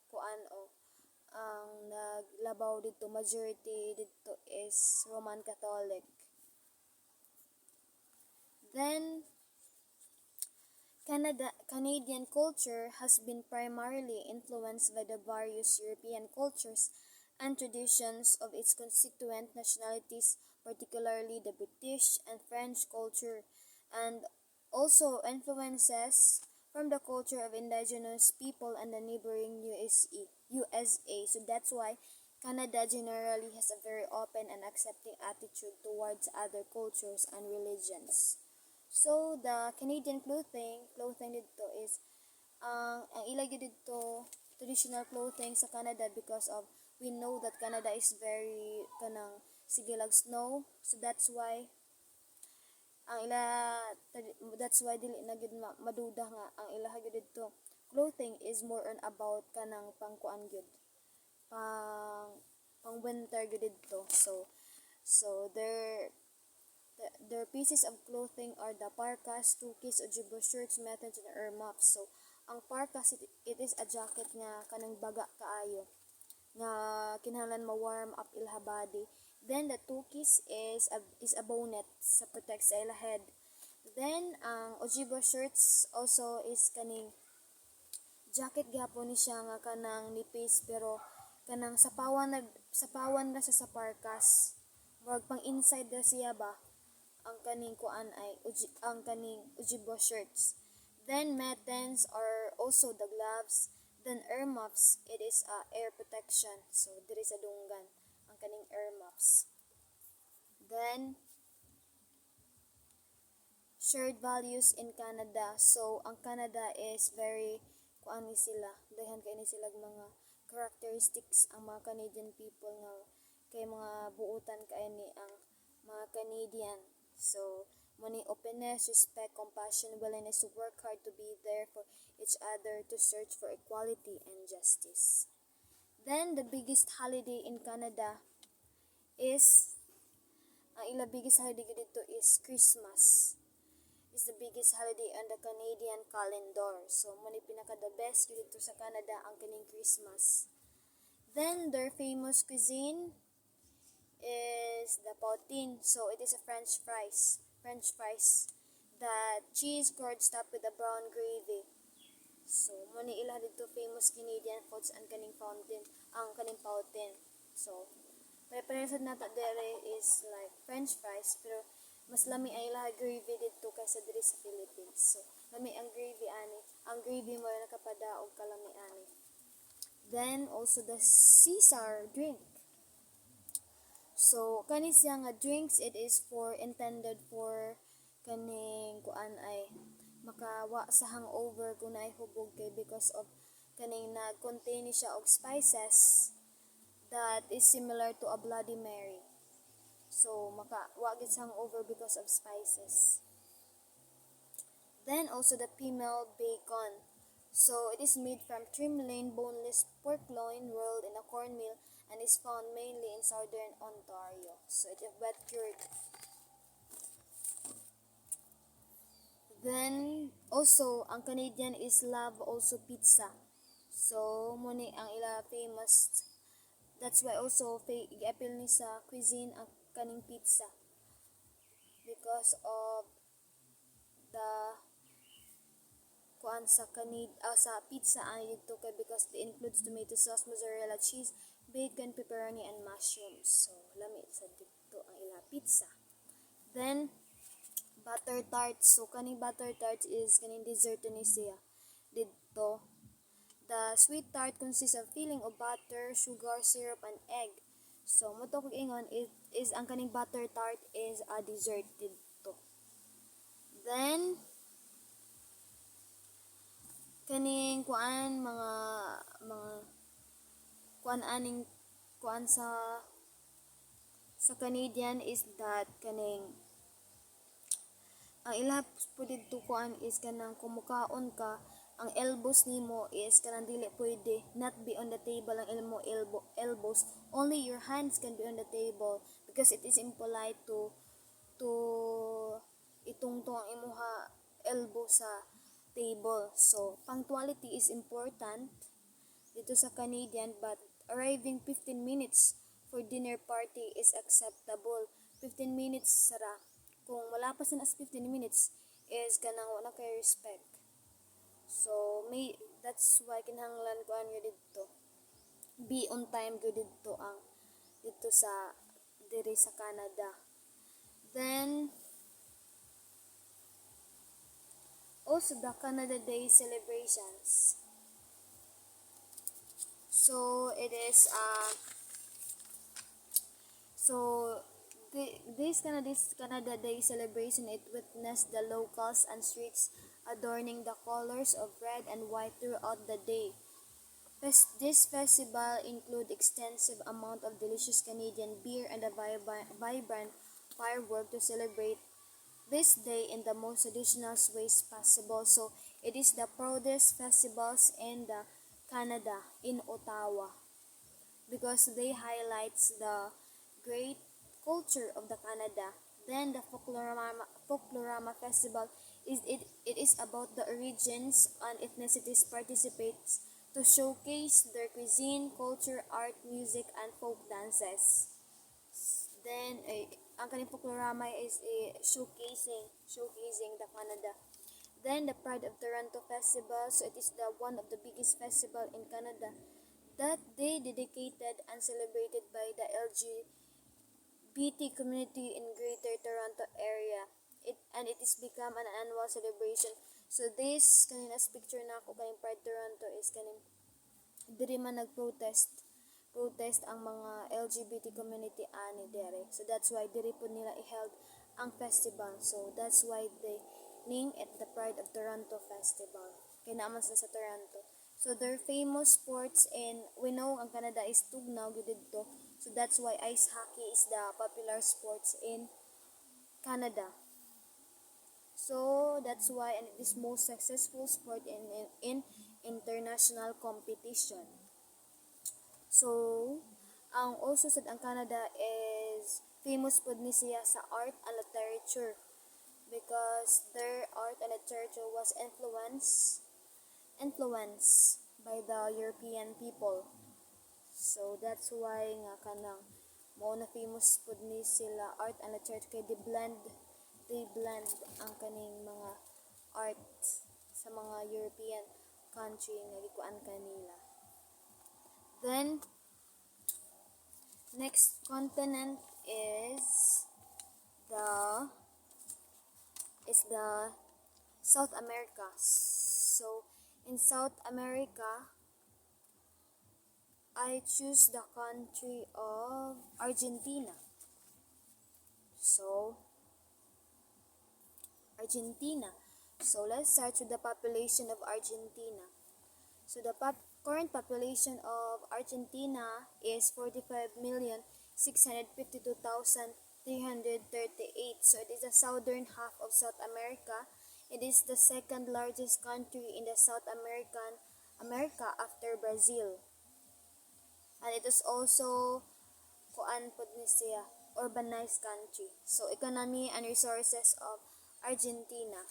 ang naglabaw dito, majority dito is Roman Catholic. Then Canadian culture has been primarily influenced by the various European cultures and traditions of its constituent nationalities, particularly the British and French culture, and also influences from the culture of indigenous people and the neighboring USA. So that's why Canada generally has a very open and accepting attitude towards other cultures and religions. So the Canadian clothing dito is ang ilagay dito traditional clothing sa Canada because of we know that Canada is very kanang sige lag snow, so that's why dili na gid maduda nga ang ilaha gyud didto clothing is more on about kanang pangkuan gyud pang pang winter gyud didto. So their pieces of clothing are the parkas, tukis, ojibwa shirts, mittens, and earmuffs. So ang parkas it is a jacket nga kanang baga kaayo nga kinahanglan ma-warm up ilha body. Then the tukis is a bonnet sa protect sa ila head. Then ang ojibwa shirts also is kaning jacket gyapon ni siya nga kanang nipis pero kanang sapawan na siya sa parkas. Murag pang inside na siya ba ang kaning kuan ay ang kaning ojibwa shirts. Then mittens are also the gloves. Then earmuffs, it is air protection. So diri sa dunggan ang kaning earmuffs. Then shared values in Canada. So ang Canada is very kuan ni sila. Daghan kay ni sila mga characteristics ang mga Canadian people nga kay mga buutan kay ni ang mga Canadian. So money, openness, respect, compassion, willingness to work hard to be there for each other, to search for equality and justice. Then the biggest holiday in Canada is ang biggest holiday dito is Christmas. Is the biggest holiday on the Canadian calendar. So money pinaka the best dito sa Canada ang kaning Christmas. Then their famous cuisine is the poutine. So it is a French fries. The cheese curd stuffed with a brown gravy. So muni ila dito famous Canadian foods ang kaning poutine. So preparation nata dere is like French fries pero mas lami ay ila gravy dito kaysa diri sa Philippines. So lami ang gravy ani. Ang gravy mo nakapadaog kalami ani. Then also the Caesar drink. So kani siya nga drinks it is intended for kaning kuan ay makawa sa hangover kung naay hubog kay because of kaning nag-contain ni siya og spices that is similar to a Bloody Mary. So makawa gid sa hangover because of spices. Then also the female bacon. So it is made from trim lean boneless pork loin rolled in a cornmeal and is found mainly in southern Ontario. So it is wet cured. Then also ang Canadian is love also pizza. So muni ang ila famous. That's why also i-appeal ni sa cuisine ang kaning pizza because of the kuan sa sa pizza ani dito kay because it includes tomato sauce, mozzarella cheese, bacon, pepperoni, and mushrooms. So lami sa dito ang ila pizza. Then butter tarts. So kaning butter tarts is kaning dessert ni siya dito. The sweet tart consists of filling of butter, sugar, syrup, and egg. So mo to kog ingon is ang kaning butter tart is a dessert dito. Then kaning mga kuan sa Canadian is that kaning ang ila po dito kuan is kanang kumukaon ka ang elbows nimo is kanang dili pwede not be on the table ang elbows, only your hands can be on the table because it is impolite to itungtong ang imuha elbow sa table. So punctuality is important dito sa Canadian but arriving 15 minutes for dinner party is acceptable. 15 minutes sara. Kung malapas na as 15 minutes is kanang wala kay respect. So that's why kinahanglan ko ano dito. Be on time go dito ang dito sa diri sa Canada. Then Also the Canada Day celebrations. So it is so this Canada Day celebration, it witnessed the locals and streets adorning the colors of red and white throughout the day. This festival include extensive amount of delicious Canadian beer and a vibrant firework to celebrate this day in the most traditional ways possible. So it is the proudest festivals in the Canada in Ottawa because they highlights the great culture of the Canada. Then the Folklorama Festival it is about the origins and ethnicities participates to showcase their cuisine, culture, art, music, and folk dances. Then ang kaning Folklorama is showcasing the Canada. Then the Pride of Toronto Festival, so it is the one of the biggest festival in Canada. That day dedicated and celebrated by the LGBT community in Greater Toronto area. It is become an annual celebration. So this kanina picture na ako kaning Pride Toronto is kaning diri man protest ang mga LGBT community ani dere. So that's why diri po nila i-held ang festival. So that's why they name it the Pride of Toronto Festival. Kaya naman sila sa Toronto. So their famous sports in we know ang Canada is tugnaw gyud didto. So that's why ice hockey is the popular sports in Canada. So that's why and it is most successful sport in international competition. So ang also said ang Canada is famous pud ni siya sa art and literature because their art and literature was influenced by the European people. So that's why nga kanang mao na famous pud ni sila art and literature kay they blend ang kaning mga art sa mga European country nga gikuan kanila. Then next continent is the South America. So in South America, I choose the country of Argentina. So Argentina. So let's start with the population of Argentina. So the current population of Argentina is 45,652,338. So it is the southern half of South America. It is the second largest country in the South America after Brazil. And it is also kuan pud ni siya urbanized country. So economy and resources of Argentina.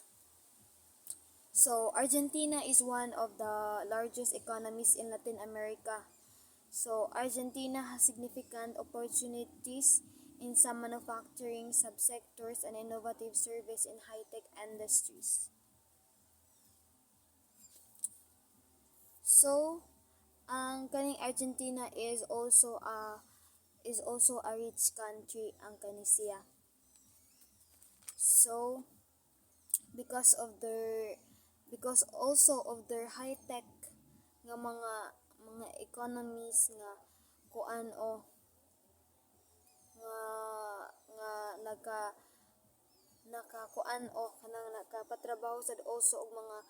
So Argentina is one of the largest economies in Latin America. So Argentina has significant opportunities in some manufacturing subsectors and innovative service in high-tech industries. So ang kaning Argentina is also a rich country ang kanisiya. So because also of their high-tech nga mga economies nga kuan o nga nakakuan o kanang nakapatrabaho sad also og mga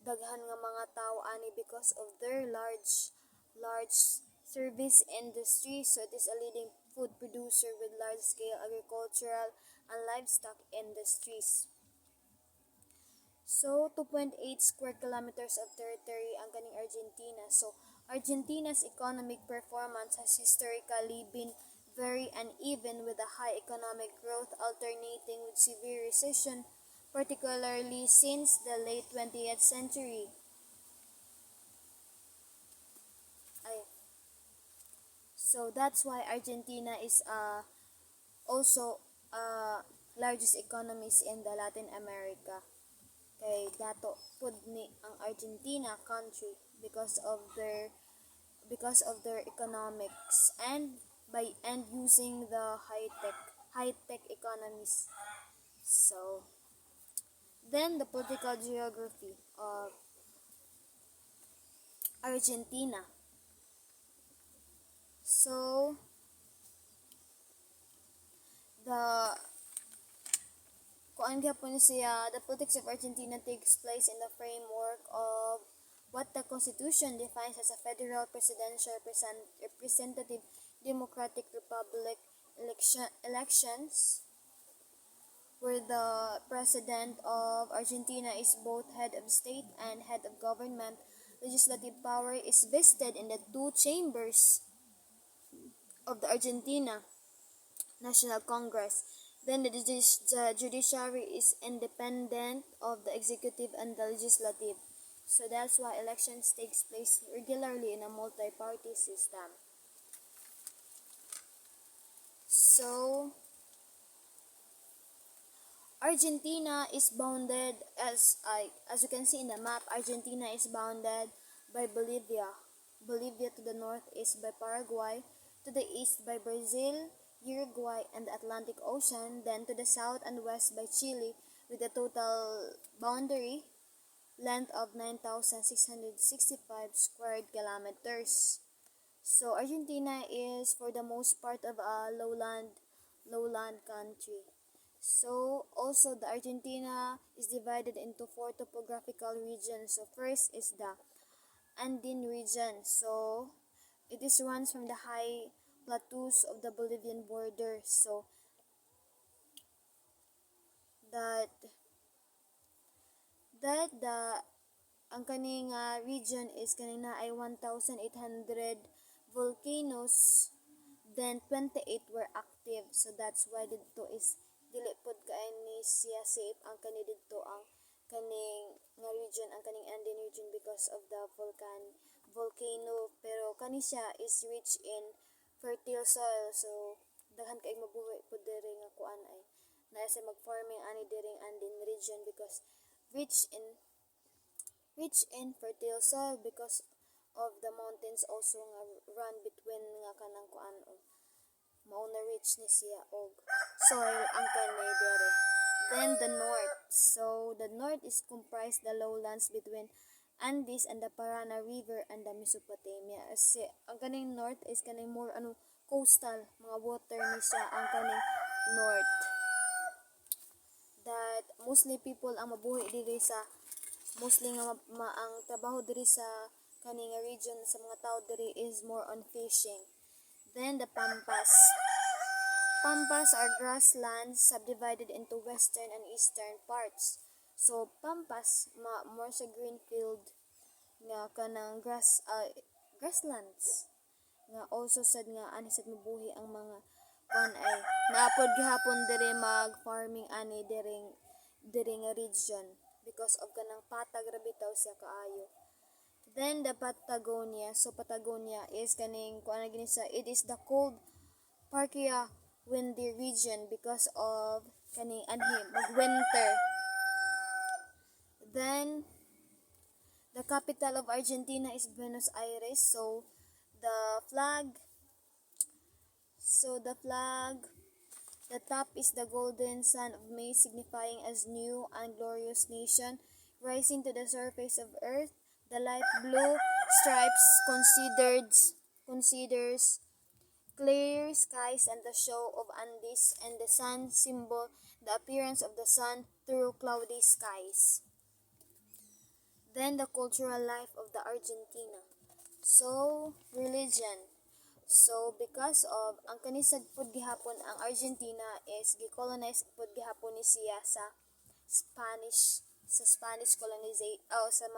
daghan nga mga tawo ani because of their large service industry. So it is a leading food producer with large-scale agricultural and livestock industries. So 2.8 square kilometers of territory ang kaning Argentina. So Argentina's economic performance has historically been very uneven with a high economic growth alternating with severe recession, particularly since the late 20th century. So that's why Argentina is also largest economies in the Latin America. Kay dato pud ni ang Argentina country because of their economics and using the high tech economies. So Then the political geography of Argentina. So the kuan gyapon siya, the politics of Argentina takes place in the framework of what the Constitution defines as a federal presidential representative democratic republic elections, where the president of Argentina is both head of state and head of government. Legislative power is vested in the two chambers of the Argentina National Congress. Then the judiciary is independent of the executive and the legislative. So that's why elections takes place regularly in a multi-party system. So Argentina is bounded as you can see in the map. Argentina is bounded by Bolivia. Bolivia to the north is by Paraguay, to the east by Brazil, Uruguay, and the Atlantic Ocean, then to the south and west by Chile, with a total boundary length of 9,665 square kilometers. So Argentina is for the most part of a lowland country. So also the Argentina is divided into four topographical regions. So first is the Andean region. So it is runs from the high plateaus of the Bolivian border. So that the ang kaning region is kanina ay 1,800 volcanoes, then 28 were active. So that's why dito is dili pod kaani siya safe ang kani dito ang kaning nga region, ang kaning Andean region, because of the volcano, pero kani siya is rich in fertile soil. So daghan kay mabuhay pod diri nga kuan ay naa sa mag-farming ani diring Andean region because rich in fertile soil, because of the mountains also nga run between nga kanang kuan mao na rich ni siya og soil ang kanay dere. Then the north. So the north is comprised the lowlands between Andes and the Parana River and the Mesopotamia. Kasi ang kaning north is kaning more coastal, mga water ni siya ang kaning north. That mostly people ang mabuhi diri sa mostly nga ang trabaho diri sa kaning region sa mga tao diri is more on fishing. Then the Pampas. Pampas are grasslands subdivided into western and eastern parts. So Pampas more sa green field nga kanang grasslands nga also sad nga ani sad mabuhi ang mga kuan ay naapod gihapon diri mag farming ani diri nga region because of kanang patag ra bitaw siya kaayo. Then the Patagonia. So Patagonia is kaning kuan gini sa it is the cold Parkia windy region because of kaning anhi mag-winter. Then the capital of Argentina is Buenos Aires. So the flag, the top is the golden sun of May, signifying as new and glorious nation rising to the surface of earth. The light blue stripes considers clear skies and the show of Andes, and the sun symbol the appearance of the sun through cloudy skies. Then the cultural life of the Argentina. So religion. So because of ang kanisag pod gihapon ang Argentina is gicolonize pod gihapon ni siya sa Spanish colonization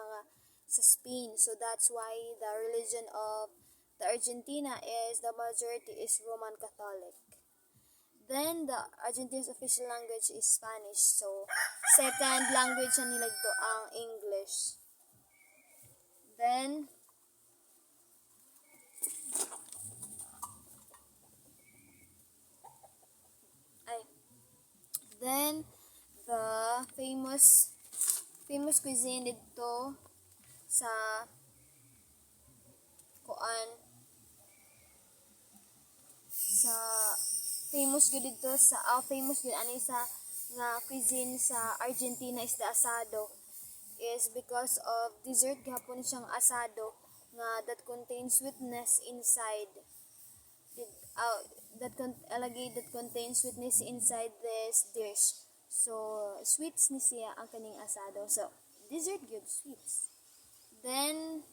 sa Spain. So that's why the religion of the Argentina is the majority is Roman Catholic. Then the Argentina's official language is Spanish. So second language nila dito ang English. Then the famous cuisine dito sa kuan sa famous gud dito sa famous gud ani sa nga cuisine sa Argentina is the asado, is because of dessert gihapon siyang asado nga that contains sweetness inside. It- uh, that contains sweetness inside this dish. So sweets ni siya ang kaning asado. So dessert good sweets. Then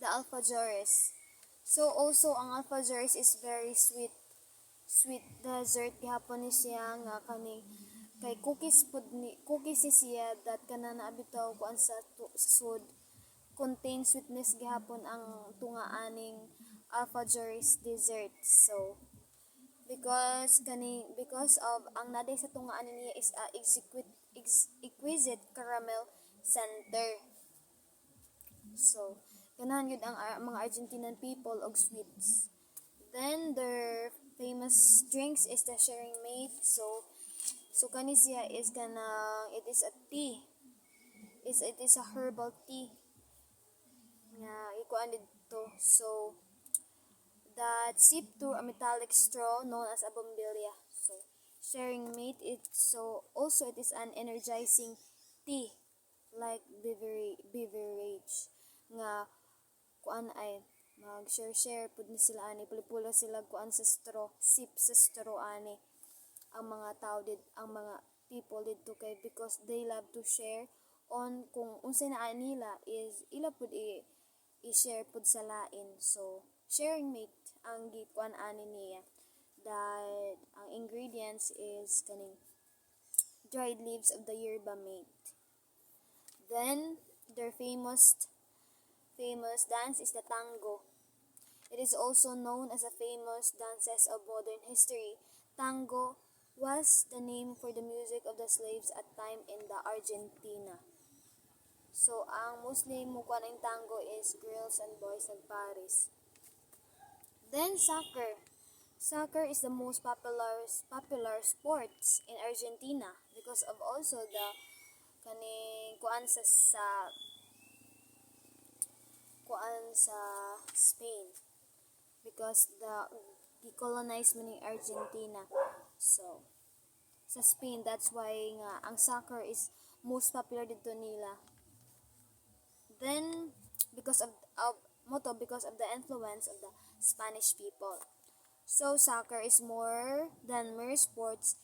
the alfajores. So also ang alfajores is very sweet dessert gihapon ni siya nga kaning kay cookies ni siya that kana naabitaw kuan sa sud contain sweetness gihapon ang tunga aning alfajores dessert. So because of ang naday sa tunga ani niya is a exquisite caramel center. So ganahan yun ang mga Argentinian people og sweets. Then their famous drinks is the sharing mate. So kani siya is kanang it is a tea. It is a herbal tea nga ikuan dito. So that sip through a metallic straw known as a bombilya. So sharing mate it is an energizing tea like beverage nga kuan ay mag-share pud ni sila ani pula sila kuan sa straw sip sa straw ani ang mga tao ang mga people dito kay because they love to share on kung unsay naa nila is ila pud i-share pud sa lain. So sharing mate ang gikuan ani niya that ang ingredients is kaning dried leaves of the yerba mate. Then their famous dance is the tango. It is also known as a famous dances of modern history. Tango was the name for the music of the slaves at time in the Argentina. So, ang mostly mukuha ng tango is girls and boys and Paris. Then, soccer. Soccer is the most popular sports in Argentina because of also the kaning kuan sa Spain because the decolonized man in Argentina. So sa Spain that's why nga ang soccer is most popular dito nila. Then because of the influence of the Spanish people. So soccer is more than mere sports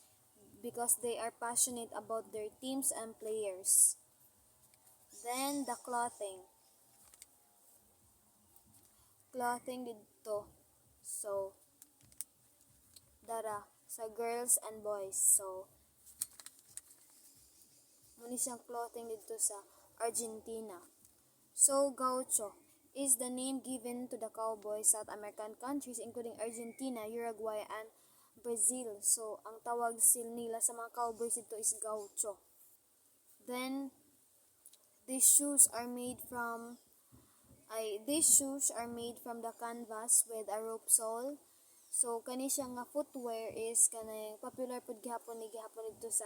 because they are passionate about their teams and players. Then the clothing dito. So dara sa girls and boys. So muni siyang clothing dito sa Argentina. So gaucho is the name given to the cowboy South American countries including Argentina, Uruguay, and Brazil. So ang tawag nila sa mga cowboys dito is gaucho. Then these shoes are made from the canvas with a rope sole. So kani siya nga footwear is kanang popular pud gihapon dito sa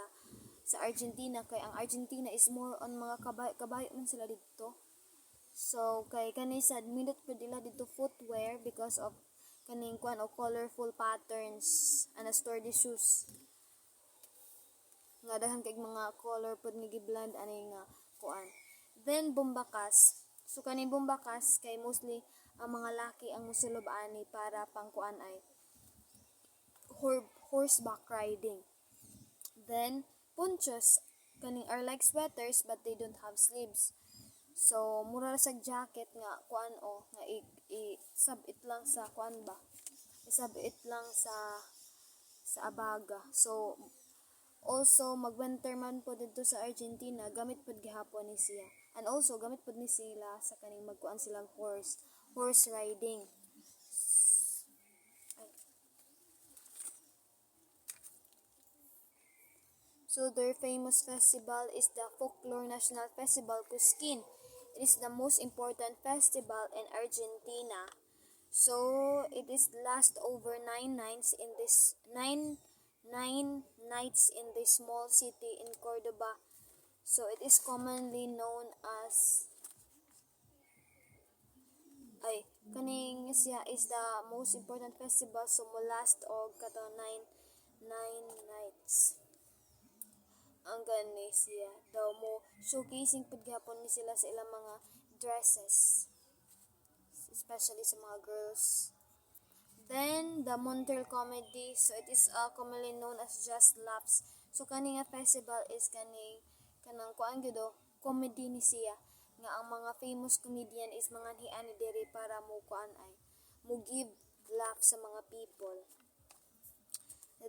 Argentina kay ang Argentina is more on mga kabayo man sila dito. So kay kani sad minot pud nila dito footwear because of kaning kuan o colorful patterns and sturdy shoes. Nga daghan kay mga color pud nga giblend ani nga kuan. Then bombakas. So kaning bombakas kay mostly ang mga laki ang mosulob ani para pang kuan ay horseback riding. Then ponchos kaning are like sweaters but they don't have sleeves. So mura sa jacket nga kuan o nga isabit lang sa kuan ba. Isabit lang sa abaga. So also mag-winter man po dito sa Argentina gamit pud gihapon ni siya. And also gamit pud ni sila sa kaning magkuan silang horse riding. So their famous festival is the Folklore National Festival Cusquín. It is the most important festival in Argentina. So it is last over 9 nights in this 9 nights in this small city in Cordoba. So it is commonly known as kaning siya is the most important festival so mo last og kato 9 nights. ang gani siya daw mo showcasing pud gyapon ni sila sa ilang mga dresses, especially sa mga girls. Then the Montreal Comedy, so it is commonly known as Just Laughs. So kani nga festival is kanang kuan gyud comedy ni siya nga ang mga famous comedian is mga hiani diri para mo kuan ay mo give laugh sa mga people.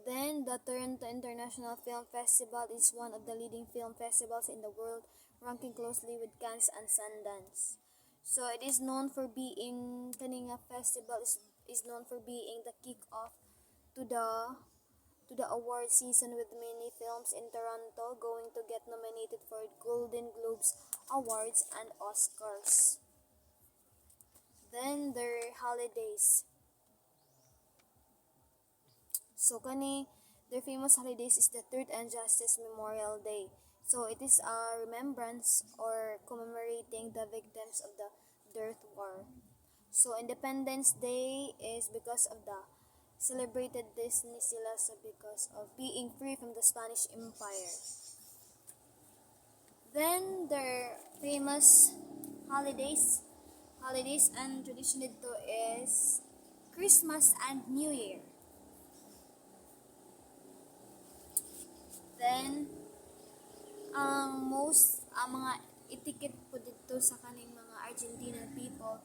Then, the Toronto International Film Festival is one of the leading film festivals in the world, ranking closely with Cannes and Sundance. So, it is known for being, kaninga festival is known for being the kick-off to the award season with many films in Toronto going to get nominated for Golden Globes Awards and Oscars. Then, their holidays. So their famous holidays is the Truth and Justice Memorial Day. So it is a remembrance or commemorating the victims of the Dirt War. So Independence Day is because of the celebrated this ni sila sa because of being free from the Spanish Empire. Then their famous holidays and tradition dito is Christmas and New Year. Then, ang mga etiquette po dito sa kaning mga Argentinian people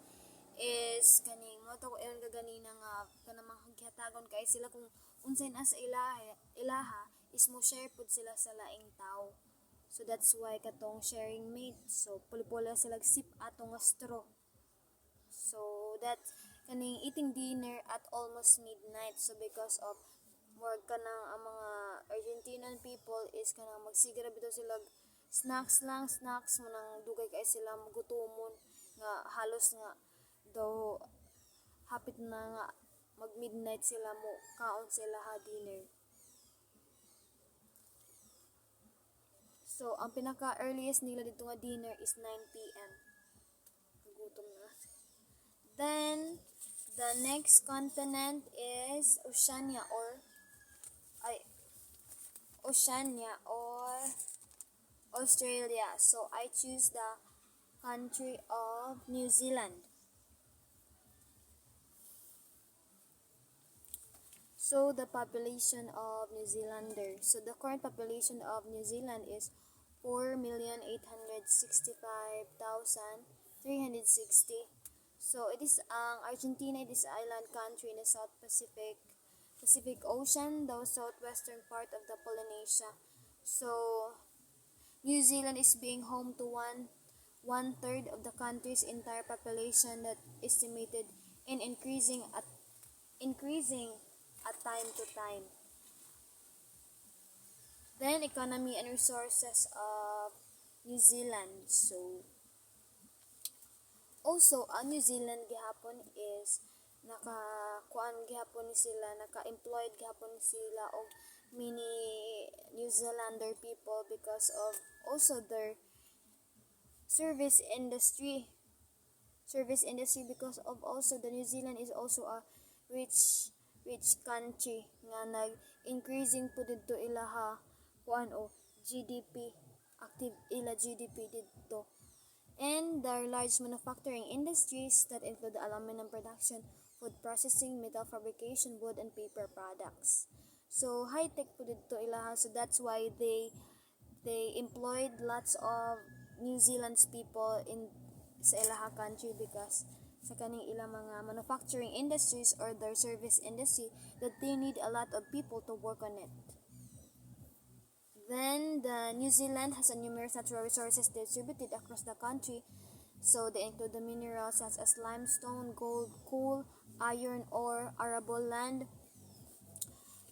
is kaning mo to ko ayon gaganina nga kanang maghihatagon kay sila kung unsay na sa ilaha is mo share pud sila sa laing tao. So that's why katong sharing mate. So puli-puli sila sip atong nga straw. So that kaning eating dinner at almost midnight. So because of more kanang ang mga Argentinian people is kanang magsigara bitaw sila snacks mo nang dugay kay sila magutumon nga halos nga daw hapit na nga mag midnight sila mo kaon sila ha dinner. So ang pinaka earliest nila dito nga dinner is 9 p.m. Gutom na. Then the next continent is Oceania or Australia. So I choose the country of New Zealand. So the population of New Zealanders. So the current population of New Zealand is 4,865,360. So it is Argentina, it is island country in the South Pacific Ocean, the southwestern part of the Polynesia. So New Zealand is being home to one third of the country's entire population that estimated in increasing at time to time. Then economy and resources of New Zealand. So also ang New Zealand gihapon is naka-employed gihapon sila og many New Zealander people because of also their service industry because of also the New Zealand is also a rich country nga nag-increasing po dito ilaha GDP active ila GDP dito. And there are large manufacturing industries that include aluminum production, food processing, metal fabrication, wood and paper products. So high-tech po dito ilaha, so that's why they employed lots of New Zealand's people in sa ilaha country because sa kaning ilang mga manufacturing industries or their service industry that they need a lot of people to work on it. Then the New Zealand has a numerous natural resources distributed across the country. So they include the minerals such as limestone, gold, coal, iron ore, arable land,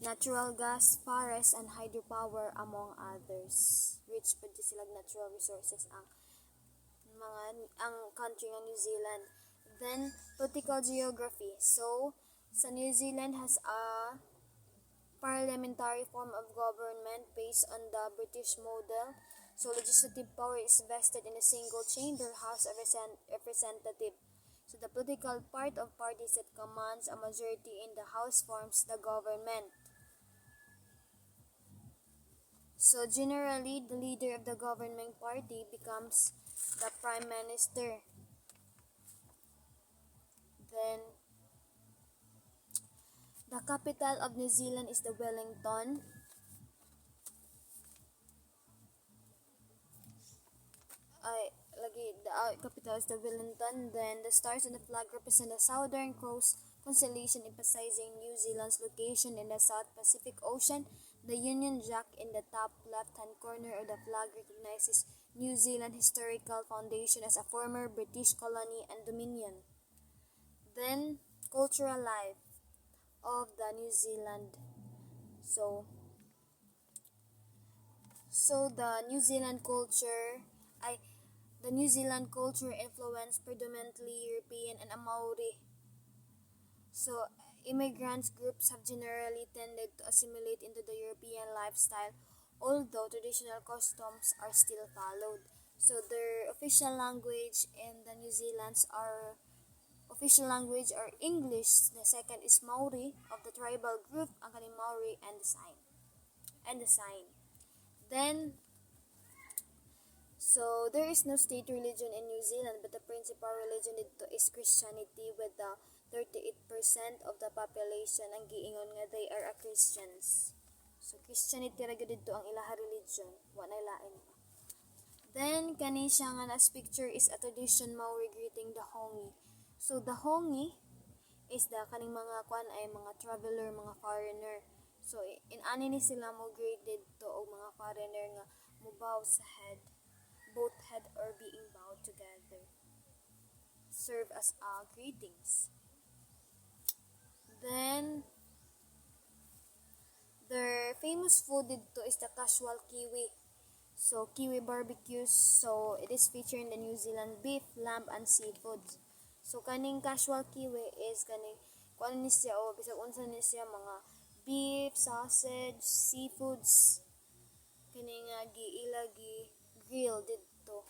natural gas, forest, and hydropower among others. Rich pa di sila natural resources ang country ng New Zealand. Then political geography. So sa New Zealand has a parliamentary form of government based on the British model. So legislative power is vested in a single chamber House of Representative. So the political part of parties that commands a majority in the House forms the government. So generally, the leader of the governing party becomes the prime minister. Then, the capital of New Zealand is the Wellington. The capital is the Wellington. Then the stars on the flag represent the Southern Cross constellation, emphasizing New Zealand's location in the South Pacific Ocean. The Union Jack in the top left-hand corner of the flag recognizes New Zealand Historical Foundation as a former British colony and dominion. Then cultural life of the New Zealand. So the New Zealand culture, the New Zealand culture influenced predominantly European and Maori. So immigrants groups have generally tended to assimilate into the European lifestyle, although traditional customs are still followed. So their official language are English. The second is Maori of the tribal group, ang kaning Maori and the sign. Then so there is no state religion in New Zealand, but the principal religion dito is Christianity, with the 38% of the population ang giingon nga they are a Christians. So Christianity ra gyud dito ang ilaha religion, wa na lain pa. Then kani siya nga nas picture is a tradition Maori greeting, the hongi. So the hongi is the kaning mga kwan ay mga traveler, mga foreigner. So in ani ni sila mo greeted to og mga foreigner nga mubaw sa head. Both head are being bowed together. Serve as greetings. Then their famous food dito is the casual kiwi. So kiwi barbecues. So it is featured in the New Zealand beef, lamb, and seafood. So kaning casual kiwi is kaning kuan ni siya o bisag unsa ni siya mga beef, sausage, seafoods. Kaning giilagi grill dito.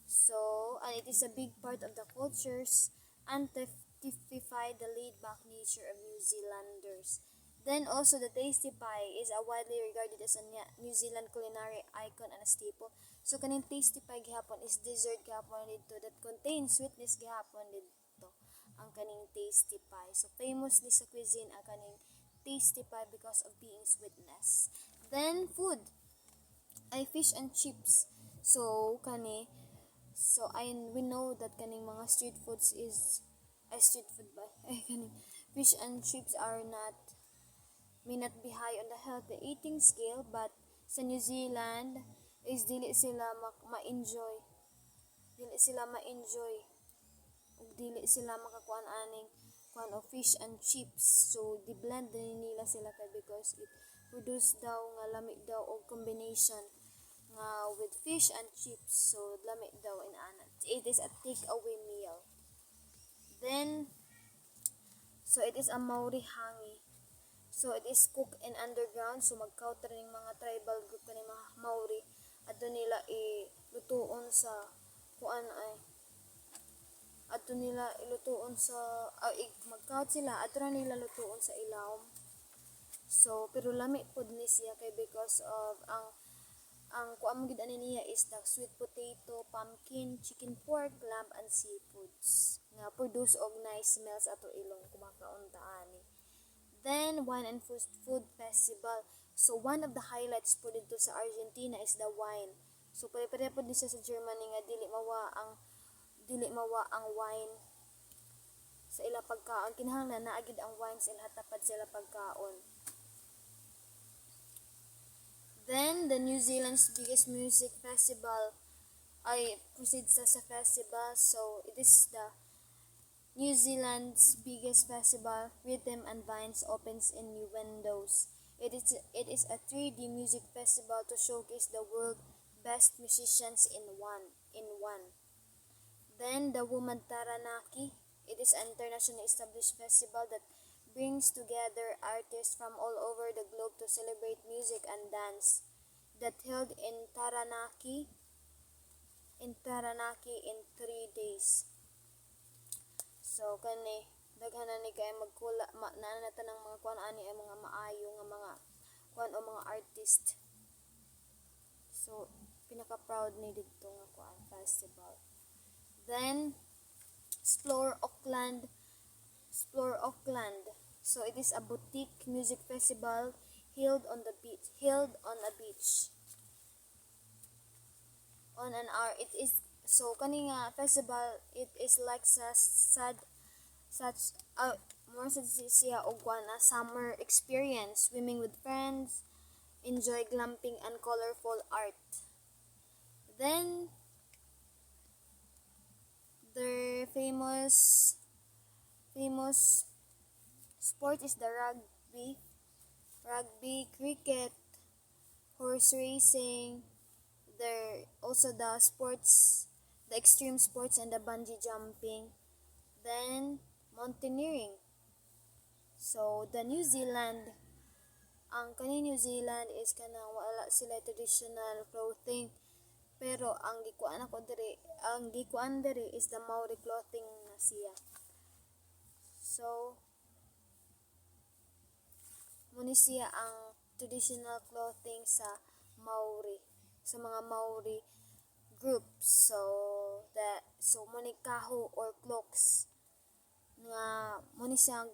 So, and it is a big part of the cultures and typify the laid-back nature of New Zealanders. Then also the tasty pie is widely regarded as a New Zealand culinary icon and a staple. So kaning tasty pie gihapon is dessert gihapon dito that contains sweetness gihapon dito ang kaning tasty pie. So famous ni sa cuisine ang kaning tasty pie because of being sweetness. Then food ay fish and chips. So we know that kaning mga street foods is street food ba? Kaning fish and chips may not be high on the healthy eating scale, but sa New Zealand is dili sila ma-enjoy. Dili sila ma-enjoy. Ug dili sila makakuan aning kuan of fish and chips. So di blend din nila sila kay because it produce daw nga lami daw og combination nga with fish and chips. So lami daw ana. It is a take-away meal. Then so it is a Maori hangi. So it is cooked in underground. So mag-counter ning mga tribal group kaning mga Maori adto nila ilutuon sa kuan ay adto nila ilutuon sa mag-count sila adto nila lutuon sa ilawom. So pero lami pud ni siya kay because of ang kuan gid ani niya is the sweet potato, pumpkin, chicken, pork, lamb, and seafoods nga produce og nice smells ato ilong kumakaon ta ani. Then wine and food festival. So one of the highlights po dito sa Argentina is the wine. So pare-pare po din siya sa Germany nga dili mawa ang wine sa ila pagkaon. Kinahanglan naa gid ang wine sa ila tapad sa ila pagkaon. Then the New Zealand's biggest music festival ay proceed sa festival. So it is the New Zealand's biggest festival, Rhythm and Vines, opens in New Windows. It is a 3D music festival to showcase the world's best musicians in one. Then the Woman Taranaki. It is an internationally established festival that brings together artists from all over the globe to celebrate music and dance. That held in Taranaki in 3 days. So daghan na ni kay magkula naa na tanang mga kuan ani ay mga maayo nga mga kuan o mga artist. So pinaka-proud ni dito nga kuan festival. Then Explore Auckland. Explore Auckland. So it is a boutique music festival held on the beach. Held on a beach. On an hour. It is so kani nga festival. It is like such more sad siya og kuan a summer experience. Swimming with friends. Enjoy glamping and colorful art. Then their famous sport is the rugby, cricket, horse racing. There also the extreme sports and the bungee jumping. Then mountaineering. So the New Zealand, ang kani New Zealand is kanang wala sila traditional clothing. Pero ang gikuan diri is the Maori clothing na siya. So muni siya ang traditional clothing sa mga Maori groups. So muni kaho or cloaks nga muni siya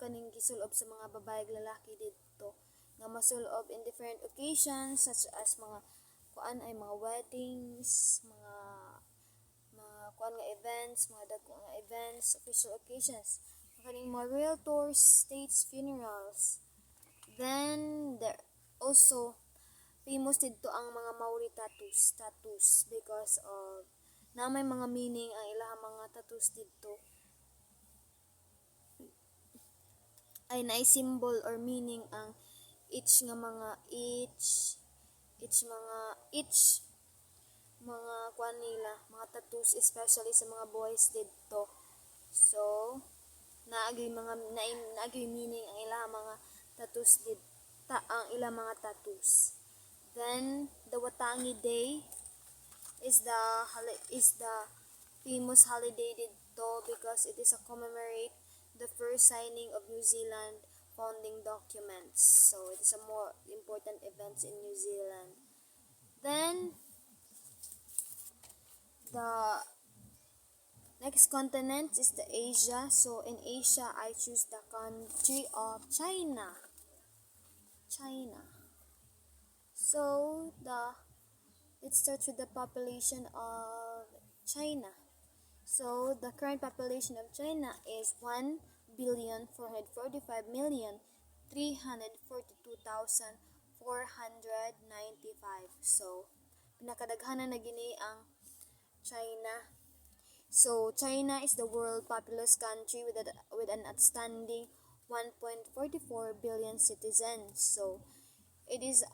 kaning gisulob sa mga babae ug lalaki dito nga masulob in different occasions such as mga mga weddings, mga events, mga dagko nga events, official occasions, kaning mga royal tours, states, funerals. Then there also famous dito ang mga Maori tattoos because of na may mga meaning ang ilang mga tattoos dito ay naay symbol or meaning ang each mga kuan nila, mga tattoos especially sa mga boys dito. So naagay meaning ang ilang mga tattoos ang mga tattoos. Then the Watangi Day is the famous holiday dito because it is a commemorate the first signing of New Zealand founding documents. So it is a more important event in New Zealand. Then the next continent is the Asia. So in Asia, I choose the country of China. So it starts with the population of China. So the current population of China is 1,445,342,495. So pinakadaghanan na gini ang China. So China is the world populous country with an outstanding 1.44 billion citizens. So it is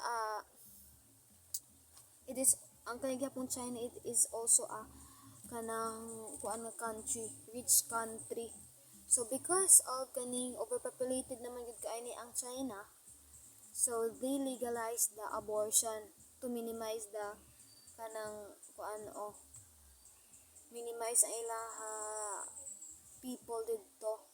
ang kanigapong China, it is also a kanang country, rich country. So because of kaning overpopulated naman gud kaini ang China, so they legalized the abortion to minimize the minimize ang ilaha people dito.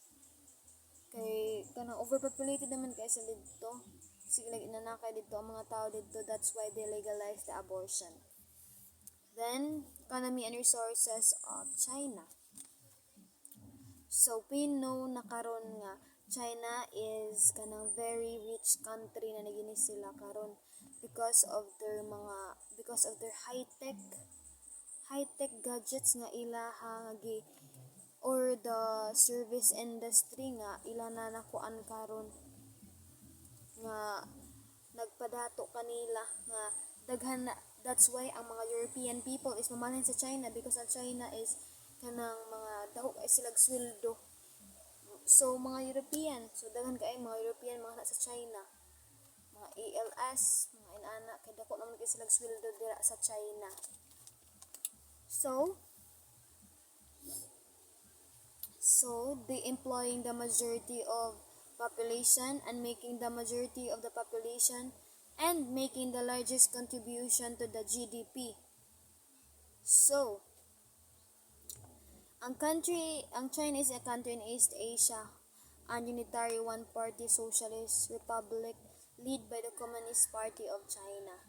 Kay kanang overpopulated naman kay sa dito. Sige lagi nanakay dito ang mga tao dito, that's why they legalized the abortion. Then economy and resources of China. So we know na karon nga China is kanang very rich country na nagini sila karon because of their high-tech gadgets nga ilaha nga or the service industry nga ila na nakuan karon nga nagpadato kanila nga daghan na. That's why ang mga European people is mamalhin sa China because ang China is kanang mga dako kay silang sweldo. So mga European, so daghan kay mga European mga sa China, mga ALS, mga inana kay dako naman kay silang sweldo dira sa China. So they employing the majority of population and making the majority of the population and making the largest contribution to the GDP. So ang China is a country in East Asia, an unitary one-party socialist republic led by the Communist Party of China.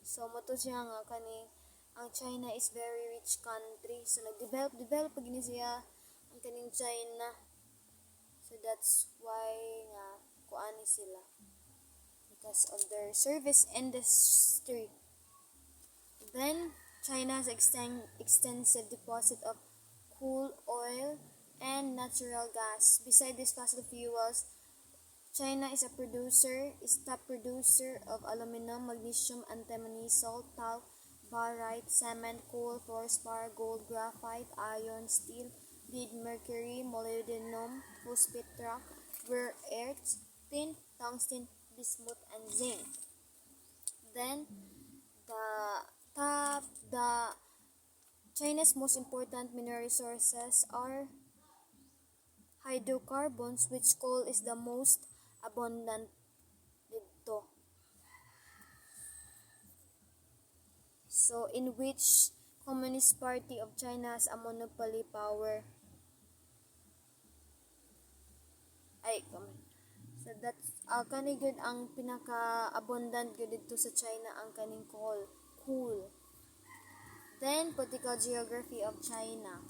So moto siya nga kani ang China is very rich country. So nagdevelop pag ni siya ang kaning China. So that's why nga kuani sila because of their service industry. Then China has extensive deposit of coal, oil, and natural gas. Beside these fossil fuels, China is top producer of aluminum, magnesium, antimony, salt, talc, barite, cement, coal, fluorspar, gold, graphite, iron, steel, lead, mercury, molybdenum, phosphate rock, rare earths, tin, tungsten, bismuth, and zinc. Then the China's most important mineral resources are hydrocarbons, which coal is the most abundant dito. So, in which Communist Party of China has a monopoly power. So that's kani gud ang pinaka-abundant gud dito sa China ang kaning coal. Then, political geography of China.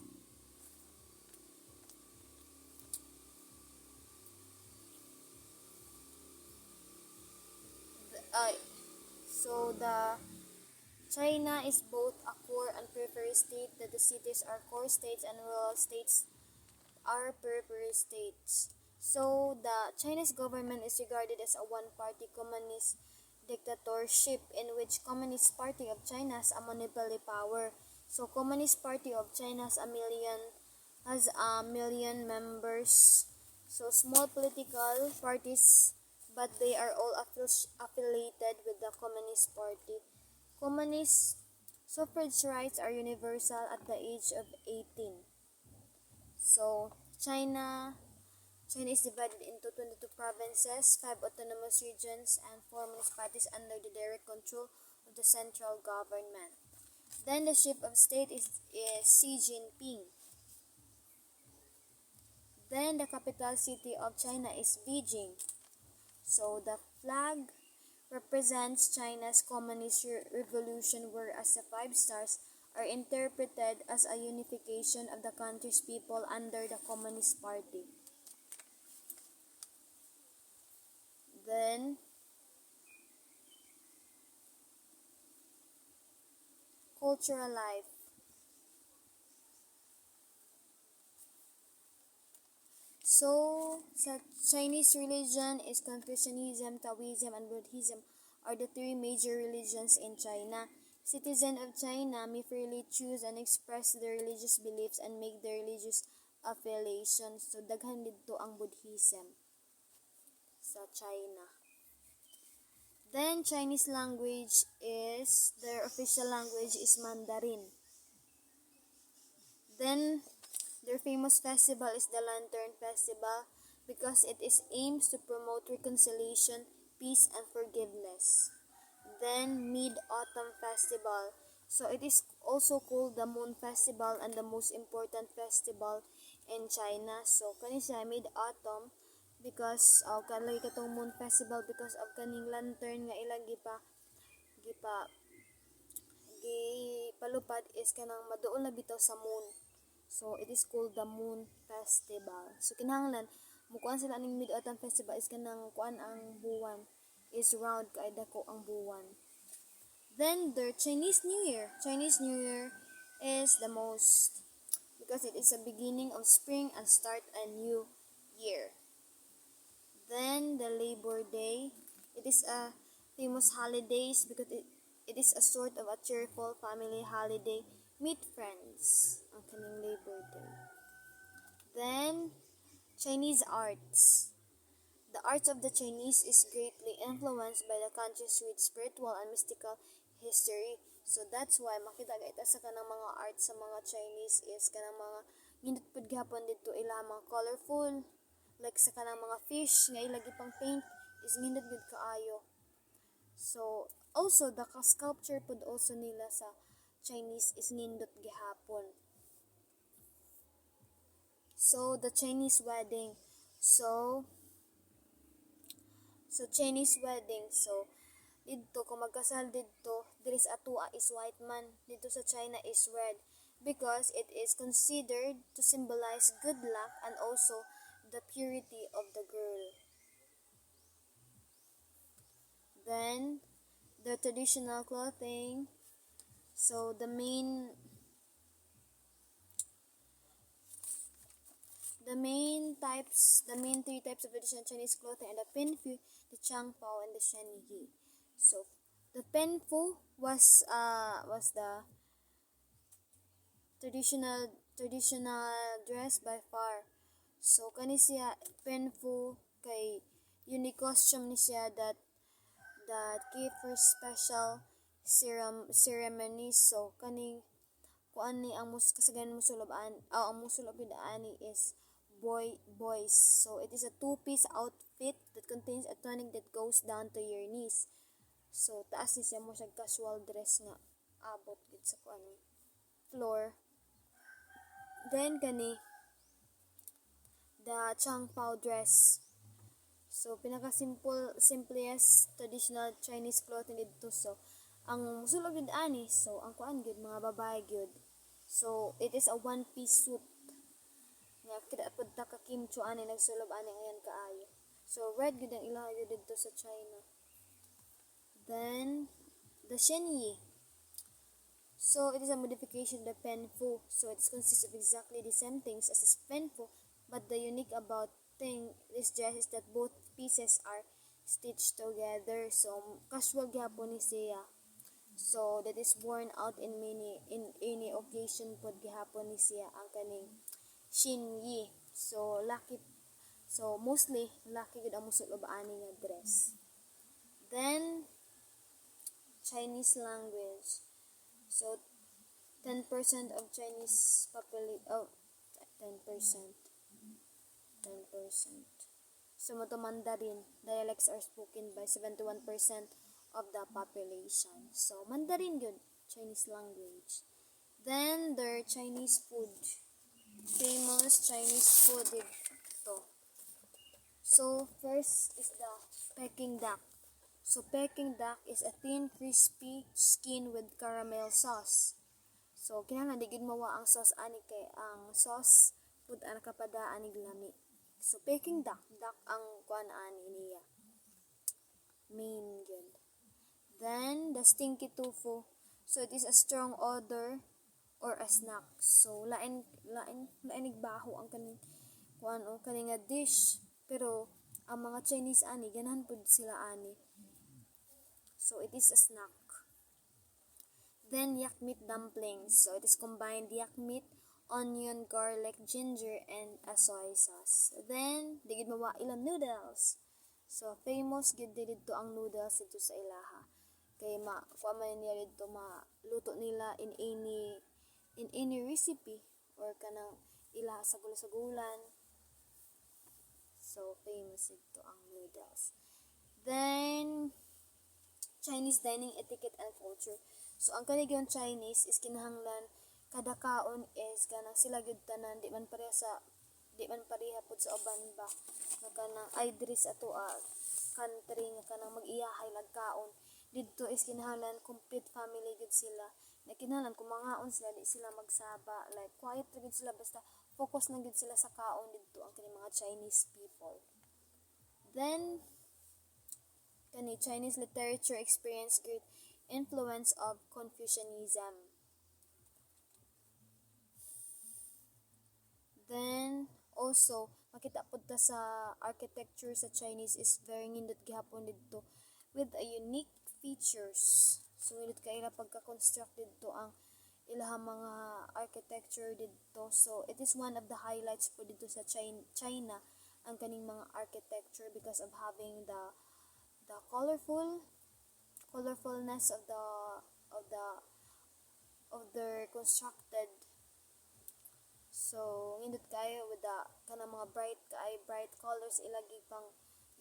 So the China is both a core and periphery state, that the cities are core states and rural states are periphery states. So the Chinese government is regarded as a one-party communist dictatorship in which Communist Party of China has a monopoly power. So Communist Party of China has a million members. So small political parties, but they are all affiliated with the Communist Party. Communist suffrage rights are universal at the age of 18. So China is divided into 22 provinces, 5 autonomous regions, and 4 municipalities under the direct control of the central government. Then the chief of state is Xi Jinping. Then the capital city of China is Beijing. So the flag represents China's communist revolution, whereas the 5 stars are interpreted as a unification of the country's people under the Communist Party. Then cultural life. So, sa Chinese religion is Confucianism, Taoism, and Buddhism are the 3 major religions in China. Citizens of China may freely choose and express their religious beliefs and make their religious affiliations. So, daghan dito ang Buddhism sa China. Then, Chinese language is, their official language is Mandarin. Then, their famous festival is the Lantern Festival because it aims to promote reconciliation, peace, and forgiveness. Then, Mid-Autumn Festival. So, it is also called the Moon Festival and the most important festival in China. So, kani siya Mid-Autumn because kanlay katong Moon Festival because of kaning lantern nga ilang gipalupad is kanang maduol na bitaw sa moon. So it is called the Moon Festival. So kinahanglan mukuan sila ning Mid-Autumn Festival is kanang kuan ang buwan is round kay dako ang buwan. Then their Chinese New Year. Chinese New Year is the most because it is a beginning of spring and start a new year. Then the Labor Day. It is a famous holidays because it is a sort of a cheerful family holiday. Meet friends ang kaning Labor Day. Then Chinese arts. The arts of the Chinese is greatly influenced by the country's rich spiritual and mystical history. So that's why makita gaita sa kanang mga arts sa mga Chinese is kanang mga ginutpud gihapon dito ila mga colorful like sa kanang mga fish nga ilagi pang paint is nindot gud kaayo. So also the sculpture pud also nila sa Chinese is nindot gihapon. So the Chinese wedding. So Chinese wedding. So didto kung magkasal didto, diri sa atua is white man, dito sa China is red, because it is considered to symbolize good luck and also the purity of the girl. Then the traditional clothing. So the main three types of traditional Chinese clothing are the Penfu, the Changpao, and the Shenyi. So the Penfu was the traditional dress by far. So kani siya Penfu kay unique costume ni siya that key for special ceremonies. So kani kuan ni ang kasagaran musulab ang musulab gid ani is boys. So it is a two-piece outfit that contains a tunic that goes down to your knees. So taas ni siya mo siya casual dress nga abot gid sa kuan floor. Then kani the Changpao dress. So pinaka simplest traditional Chinese clothing dito. So ang musulog gid ani, so ang kuan gid mga babae gid. So it is a one-piece suit. Nga kada pud ta ka Kim Chu ani nagsulob ani ayan kaayo. So red gid ang ilaha dito sa China. Then the Shenyi. So it is a modification of the Penfu. So it consists of exactly the same things as the Penfu, but the unique about this dress is that both pieces are stitched together. So casual gyapon ni siya. So that is worn out in any occasion pod gihapon ni siya ang kaning Shenyi. So mostly laki gid ang musulob ani nga dress. Then Chinese language. So 10% of Chinese population, 10%. So moto Mandarin dialects are spoken by 71% of the population. So Mandarin good Chinese language. Then their Chinese food. Famous Chinese food dito. So first is the Peking duck. So Peking duck is a thin, crispy skin with caramel sauce. So kinahanglan di gid mawa ang sauce ani kay ang sauce pud ana kapadaan ig lami. So Peking duck ang kuan ani niya. Main gyud. Then the stinky tofu. So it is a strong odor or a snack. So lain igbaho ang kaning kuan o kaning nga dish. Pero ang mga Chinese ani ganahan pud sila ani. So it is a snack. Then yak meat dumplings. So it is combined yak meat, onion, garlic, ginger, and a soy sauce. Then digid mawa ilang noodles. So famous gid dito ang noodles dito sa ilaha. Kay kuan man niya dito luto nila in any recipe or kanang ilaha sa gulan. So famous dito ang noodles. Then Chinese dining etiquette and culture. So ang kanigyon Chinese is kinahanglan kada kaon is kanang sila gyud tanan di man pareha pud sa uban ba nga kanang ay diri sa country nga kanang mag-iyahay lag kaon didto is kinahanglan complete family gyud sila na kinahanglan kung mangaon sila di sila magsaba like quiet gyud sila basta focus na gyud sila sa kaon didto ang kini mga Chinese people. Then kani Chinese literature experience great influence of Confucianism. Then also makita pud ta sa architecture sa Chinese is very nindot gihapon didto with a unique features. So nindot kay ila pagka-construct didto ang ilahang mga architecture didto. So it is one of the highlights po dito sa China ang kaning mga architecture because of having the colorfulness of their constructed. So nindot kayo with the kanang mga bright colors ilagi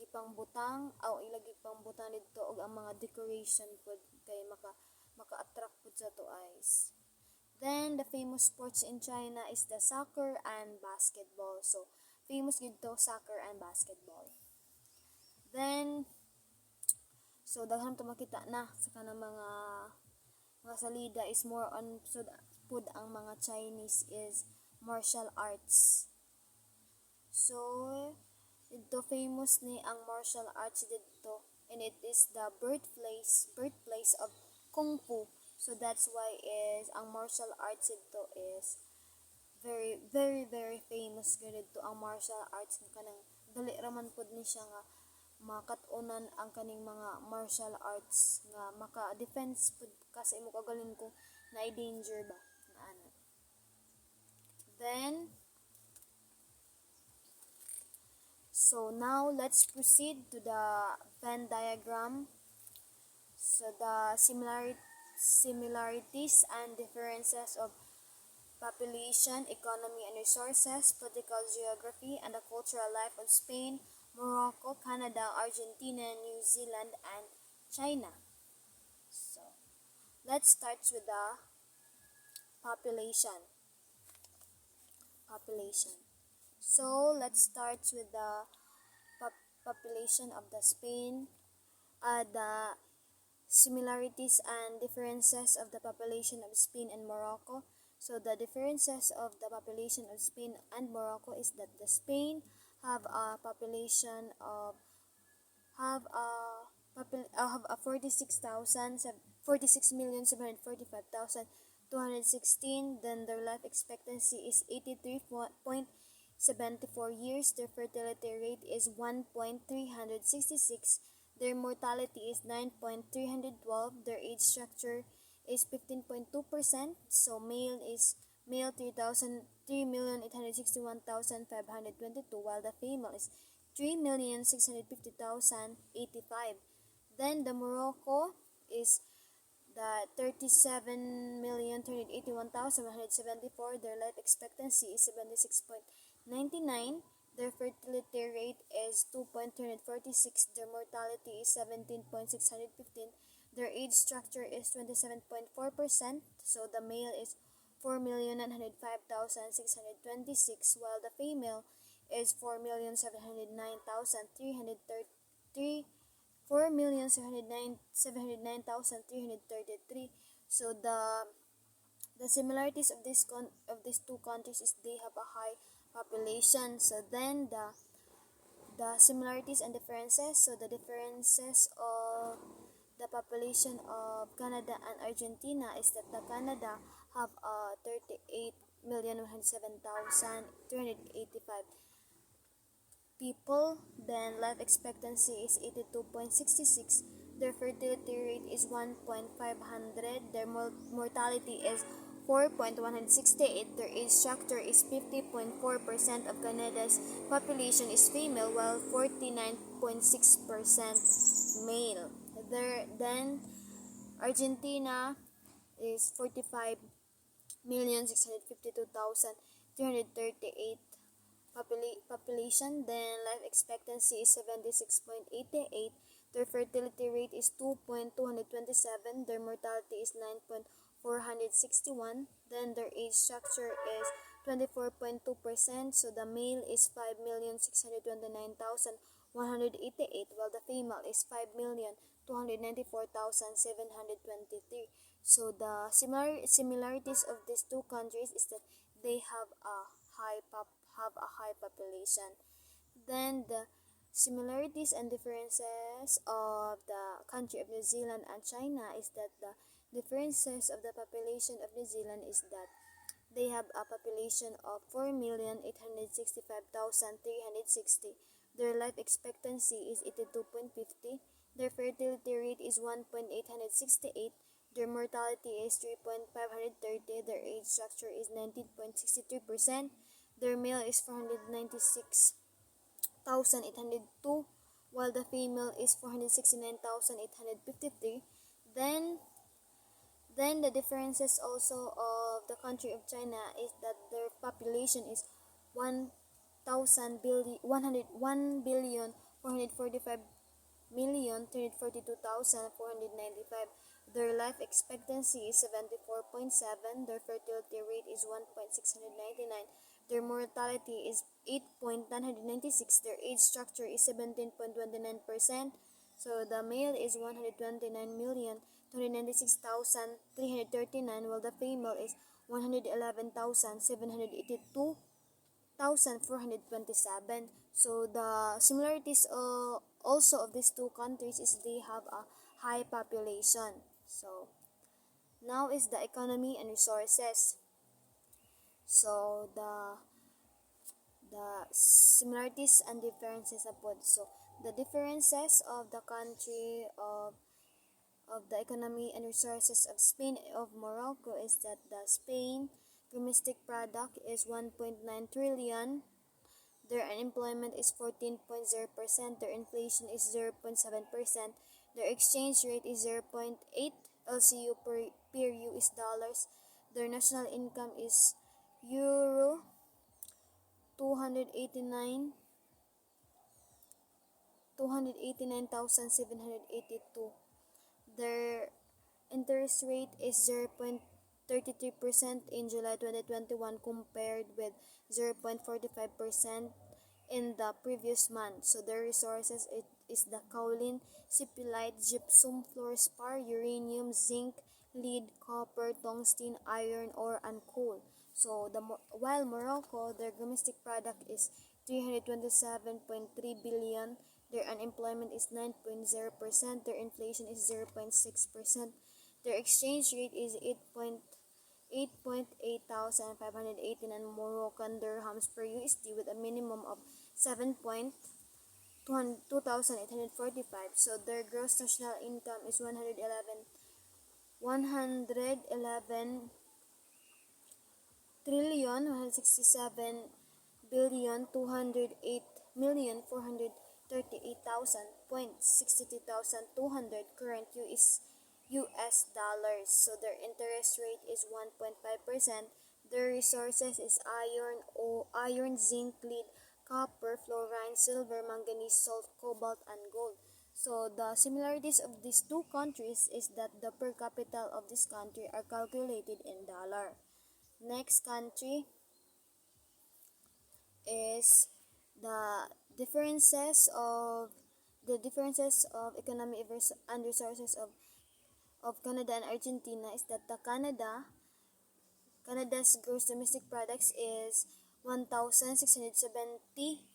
ipang butang o ilagi pang butang didto og ang mga decoration pud kay maka-attract pud sa to eyes. Then the famous sports in China is the soccer and basketball. So famous gid to soccer and basketball. Then So daghan to makita na sa kanang mga salida is more on pud ang mga Chinese is martial arts. So dito famous ni ang martial arts dito, and it is the birthplace of Kung Fu. So that's why is ang martial arts dito is very very very famous dito ang martial arts nga kanang dali raman pud ni siya nga makatunan ang kaning mga martial arts nga maka-defense pud ka sa imo kaugalingon kung naay danger ba nga ana. Then so now let's proceed to the Venn diagram. So the similarities and differences of population, economy and resources, political geography, and the cultural life of Spain, Morocco, Canada, Argentina, New Zealand, and China. So let's start with the population. So let's start with the population of the Spain. The similarities and differences of the population of Spain and Morocco. So the differences of the population of Spain and Morocco is that the Spain have a population of have a 46,745,216. Then their life expectancy is 83.74 years. Their fertility rate is 1.366. Their mortality is 9.312. Their age structure is 15.2%. So male 3,861,522, while the female is 3,650,085. Then the Morocco is the 37,381,174. Their life expectancy is 76.99. Their fertility rate is 2.346. Their mortality is 17.615. Their age structure is 27.4%. So the male is 4,905,626, while the female is 4,709,333. 4,709,333. So the similarities of these two countries is they have a high population. So then the similarities and differences. So the differences of the population of Canada and Argentina is that the Canada have 38,107,385 people. Then life expectancy is 82.66. Their fertility rate is 1.500. Their mortality is 4.168. Their age structure is 50.4% of Canada's population is female, while 49.6% male. Then Argentina is 45,652,338 population. Then life expectancy is 76.88. Their fertility rate is 2.227. Their mortality is 9.461. Then their age structure is 24.2%. So the male is 5,629,188, while the female is 5,294,723. So the similarities of these two countries is that they have a high population. Then the similarities and differences of the country of New Zealand and China is that the differences of the population of New Zealand is that they have a population of 4,865,360. Their life expectancy is 82.50. Their fertility rate is 1.868. Their mortality is 3.530. Their age structure is 19.63%. Their male is 496,802, while the female is 469,853. Then the differences also of the country of China is that their population is 1,445,342,495. Their life expectancy is 74.7. Their fertility rate is 1.699. Their mortality is 8.996. Their age structure is 17.29%. So the male is 129,296,339, while the female is 111,782,427. So the similarities also of these two countries is they have a high population. So now is the economy and resources. So the similarities and differences of both. So the differences of the country of the economy and resources of Spain of Morocco is that the Spain domestic product is 1.9 trillion. Their unemployment is 14.0%. Their inflation is 0.7%. Their exchange rate is 0.8 LCU per US dollars. Their national income is Euro 289 289,782. Their interest rate is 0.33% in July 2021 compared with 0.45% in the previous month. So their resources is the kaolin, sipilite, gypsum, fluorspar, uranium, zinc, lead, copper, tungsten, iron ore, and coal. So while Morocco, their domestic product is 327.3 billion, their unemployment is 9.0%, their inflation is 0.6%, their exchange rate is 8,589 Moroccan dirhams per USD with a minimum of 7,2845. So their gross national income is 111 trillion 167,438,438,000.62,200 current US dollars. So their interest rate is 1.5%. Their resources is iron, zinc, lead, copper, fluorine, silver, manganese, salt, cobalt, and gold. So the similarities of these two countries is that the per capita of this country are calculated in dollar. Next country is the differences of economy and resources of Canada and Argentina is that Canada's gross domestic products is 1,670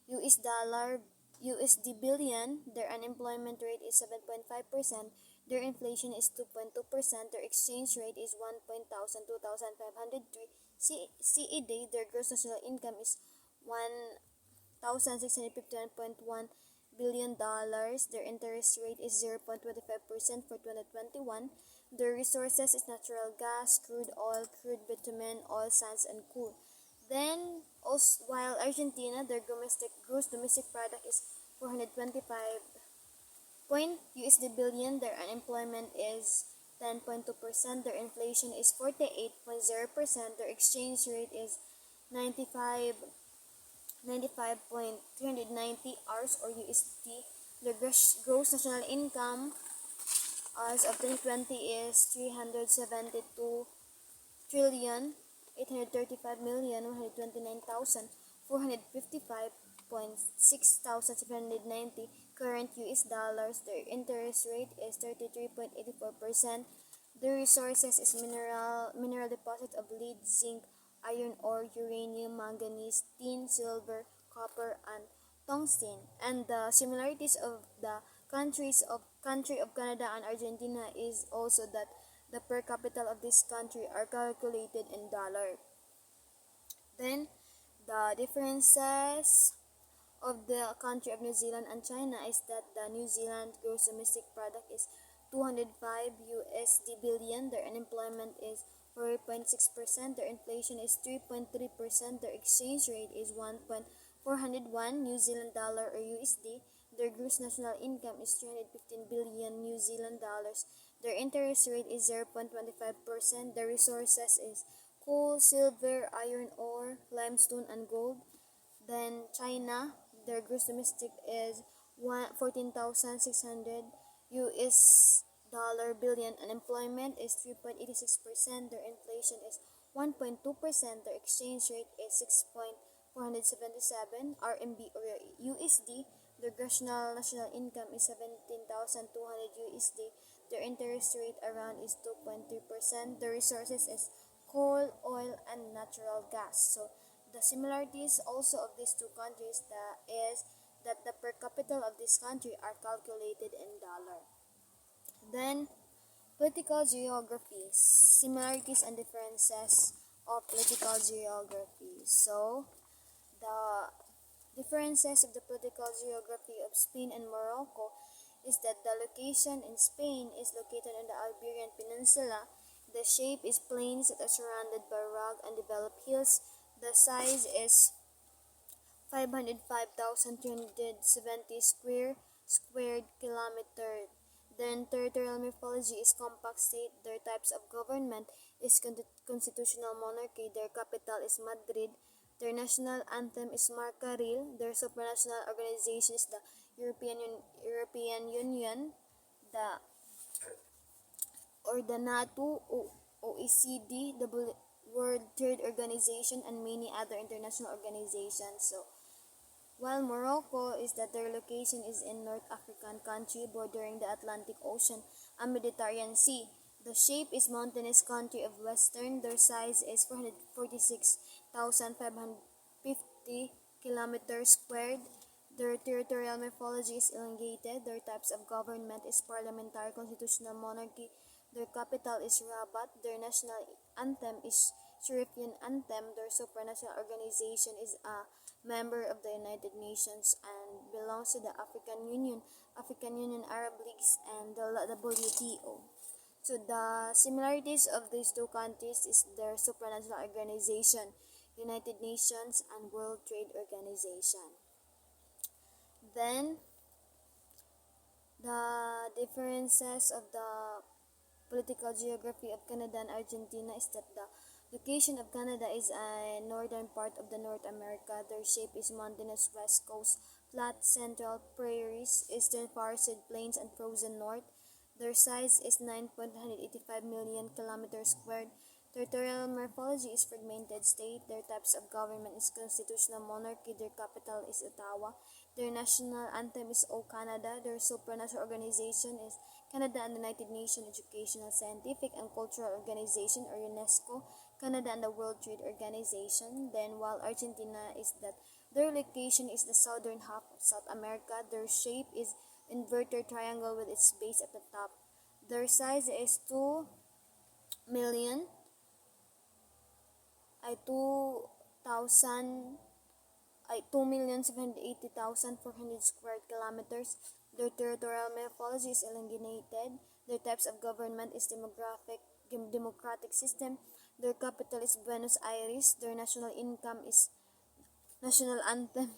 US dollar USD billion. Their unemployment rate is 7.5%. Their inflation is 2.2%. Their exchange rate is 1,2,503 CED. Their gross national income is 1,651.1 billion dollars. Their interest rate is 0.25% for 2021. Their resources is natural gas, crude oil, crude bitumen, oil sands, and coal. Then, also, while Argentina, their gross domestic product is 425 point USD billion, their unemployment is 10.2%, their inflation is 48.0%, their exchange rate is 95.390 hours or USD. Their gross national income as of 2020 is 372 trillion 839,129,455.6,790 current US dollars. Their interest rate is 33.84%. Their resources is mineral deposit of lead, zinc, iron ore, uranium, manganese, tin, silver, copper, and tungsten. And the similarities of the country of Canada and Argentina is also that the per capita of this country are calculated in dollar. Then the differences of the country of New Zealand and China is that the New Zealand gross domestic product is 205 USD billion. Their unemployment is 4.6%. Their inflation is 3.3%. Their exchange rate is 1.401 New Zealand dollar or USD. Their gross national income is 315 billion New Zealand dollars. Their interest rate is 0.25%. Their resources is coal, silver, iron ore, limestone, and gold. Then China, their gross domestic is 14,600 US dollar billion. Unemployment is 3.86%. Their inflation is 1.2%. Their exchange rate is 6.477 RMB or USD. Their gross national income is 17,200 USD. Their interest rate around is 2.3%. The resources is coal, oil, and natural gas. So the similarities also of these two countries is that the per capita of this country are calculated in dollar. Then political geography, similarities and differences of political geography. So the differences of the political geography of Spain and Morocco is that the location in Spain is located on the Iberian Peninsula. The shape is plains that are surrounded by rugged and developed hills. The size is 505,370 squared kilometer. Then territorial morphology is compact state. Their types of government is constitutional monarchy. Their capital is Madrid. Their national anthem is Marcaril. Their supranational organization is the European Union, the or the NATO, OECD, the World Trade Organization, and many other international organizations. So while Morocco is that their location is in North African country bordering the Atlantic Ocean and Mediterranean Sea. The shape is mountainous country of western. Their size is 446,550 kilometers squared. Their territorial morphology is elongated. Their types of government is parliamentary constitutional monarchy. Their capital is Rabat. Their national anthem is Sharifian anthem. Their supranational organization is a member of the United Nations and belongs to the African Union Arab Leagues, and the WTO. So the similarities of these two countries is their supranational organization, United Nations and World Trade Organization. Then the differences of the political geography of Canada and Argentina is that the location of Canada is a northern part of the North America. Their shape is mountainous west coast, flat central prairies, eastern forested plains, and frozen north. Their size is 9.185 million kilometers squared. Territorial morphology is fragmented state. Their types of government is constitutional monarchy. Their capital is Ottawa. Their national anthem is O Canada. Their supranational organization is Canada and the United Nations Educational, Scientific, and Cultural Organization, or UNESCO, Canada and the World Trade Organization. Then while Argentina is that their location is the southern half of South America. Their shape is inverted triangle with its base at the top. Their size is 2 million 2,780,400 square kilometers. Their territorial morphology is elongated. Their types of government is democratic system. Their capital is Buenos Aires. Their national income is national anthem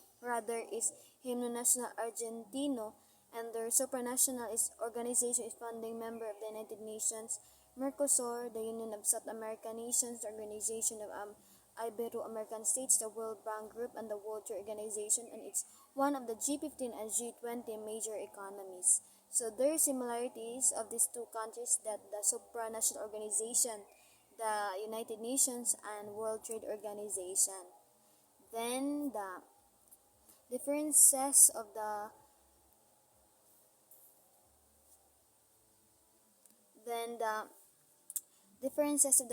is Himno Nacional Argentino, and their supranational is organization is founding member of the United Nations, Mercosur, the Union of South American Nations, the Organization of Ibero-American States, the World Bank Group, and the World Trade Organization, and it's one of the G15 and G20 major economies. So there are similarities of these two countries, that the supranational organization, the United Nations, and World Trade Organization. Then the differences of the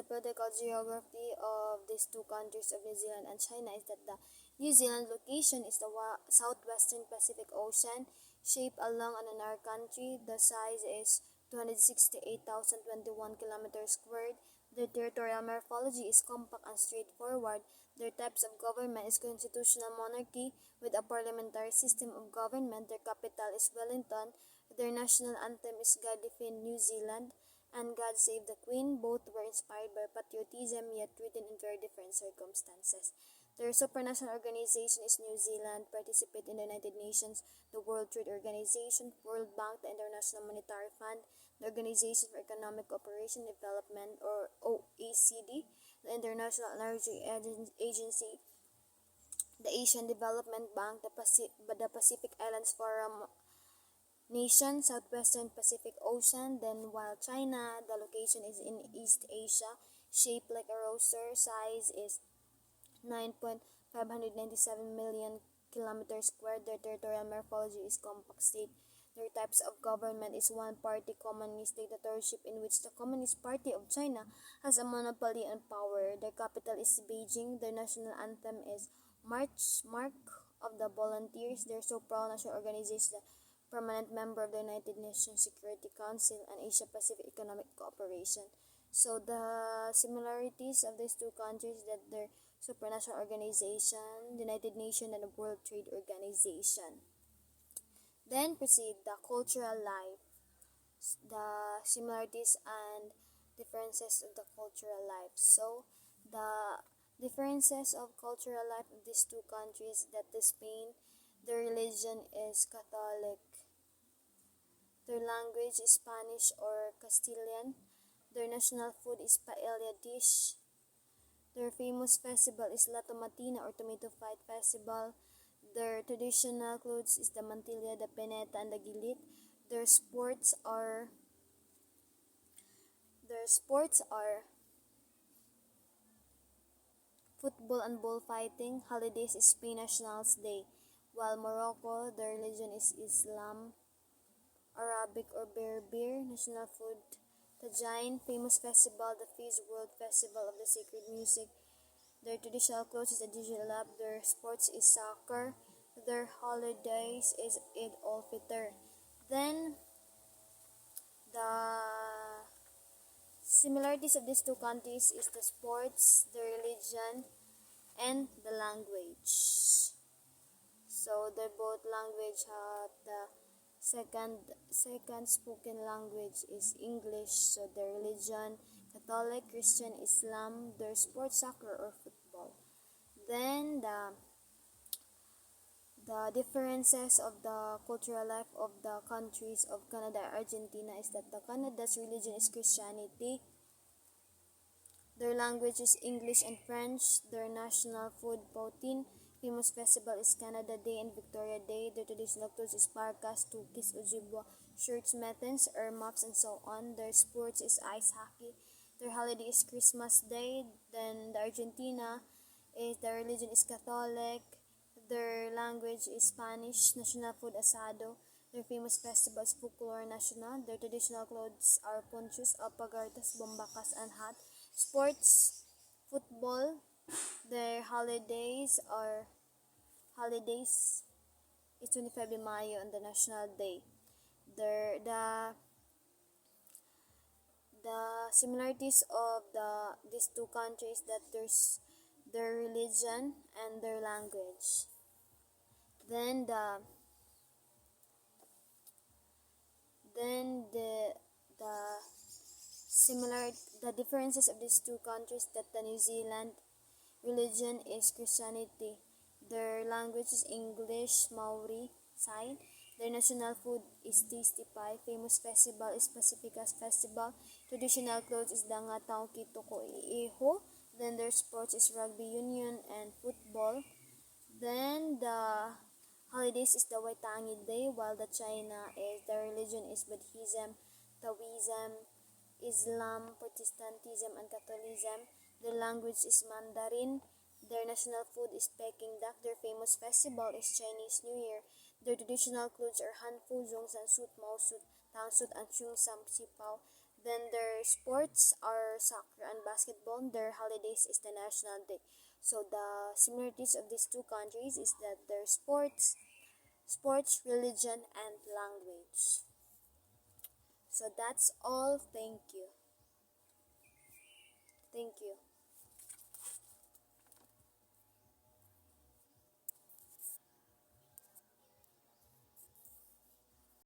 political geography of these two countries of New Zealand and China is that the New Zealand location is the southwestern Pacific Ocean, shaped along an entire country. The size is 268,021 kilometers squared. Their territorial morphology is compact and straightforward. Their types of government is constitutional monarchy with a parliamentary system of government. Their capital is Wellington. Their national anthem is God Defend New Zealand and God Save the Queen. Both were inspired by patriotism, yet written in very different circumstances. Their supranational organization is New Zealand, participate in the United Nations, the World Trade Organization, World Bank, the International Monetary Fund, the Organization for Economic Cooperation and Development, or OECD, the International Energy Agency, the Asian Development Bank, the Pacific Islands Forum Nation, Southwestern Pacific Ocean. Then while China, the location is in East Asia, shaped like a rooster, size is 9.597 million kilometers squared. Their territorial morphology is compact state. Their types of government is one-party communist dictatorship in which the Communist Party of China has a monopoly on power. Their capital is Beijing. Their national anthem is March of the Volunteers. Their supranational organization is the permanent member of the United Nations Security Council and Asia-Pacific Economic Cooperation. So the similarities of these two countries that their supranational organization, the United Nations and the World Trade Organization. Then proceed the cultural life, the similarities and differences of the cultural life. So the differences of cultural life of these two countries, that the Spain, their religion is Catholic, their language is Spanish or Castilian, their national food is paella dish, their famous festival is La Tomatina or Tomato Fight Festival. Their traditional clothes is the mantilla, the peneta, and the gilit. Their sports are football and bullfighting. Holidays is Spain Nationals Day. While Morocco, their religion is Islam, Arabic or Berber. National food Tajine, famous festival, the Fez World Festival of the Sacred Music. Their traditional clothes is the digital lab. Their sports is soccer. Their holidays is Eid al-Fitr. Then the similarities of these two countries is the sports, the religion, and the language. So they both language have the second spoken language is English. So their religion, Catholic, Christian, Islam. Their sport, soccer or football. Then the differences of the cultural life of the countries of Canada and Argentina is that the Canada's religion is Christianity. Their language is English and French. Their national food, poutine. Famous festival is Canada Day and Victoria Day. Their traditional clothes is parkas, tukis, ojibwa, shirts, metens, maps, and so on. Their sports is ice hockey. Their holiday is Christmas Day. Then the Argentina is their religion is Catholic. Their language is Spanish. National food asado. Their famous festival is Folklore National. Their traditional clothes are ponchos, alpargatas, bombacas, and hat. Sports, football. Their holidays is 25 de Mayo on the National Day. The similarities of these two countries that there's their religion and their language. Then the differences of these two countries, that the New Zealand religion is Christianity. Their language is English, Maori sign. Their national food is tasty pie. Famous festival is Pacificas Festival. Traditional clothes is Dangatao Kitoko Iiho. Then their sports is rugby union and football. Then the holidays is the Waitangi Day, while the China is the religion is Buddhism, Taoism, Islam, Protestantism, and Catholicism. Their language is Mandarin. Their national food is Peking duck. Their famous festival is Chinese New Year. Their traditional clothes are Hanfu, Zhongshan suit, Mao suit, Tang suit, and Chungsam Sipao. Then their sports are soccer and basketball. Their holidays is the National Day. So the similarities of these two countries is that their sports, religion, and language. So that's all. Thank you. Thank you.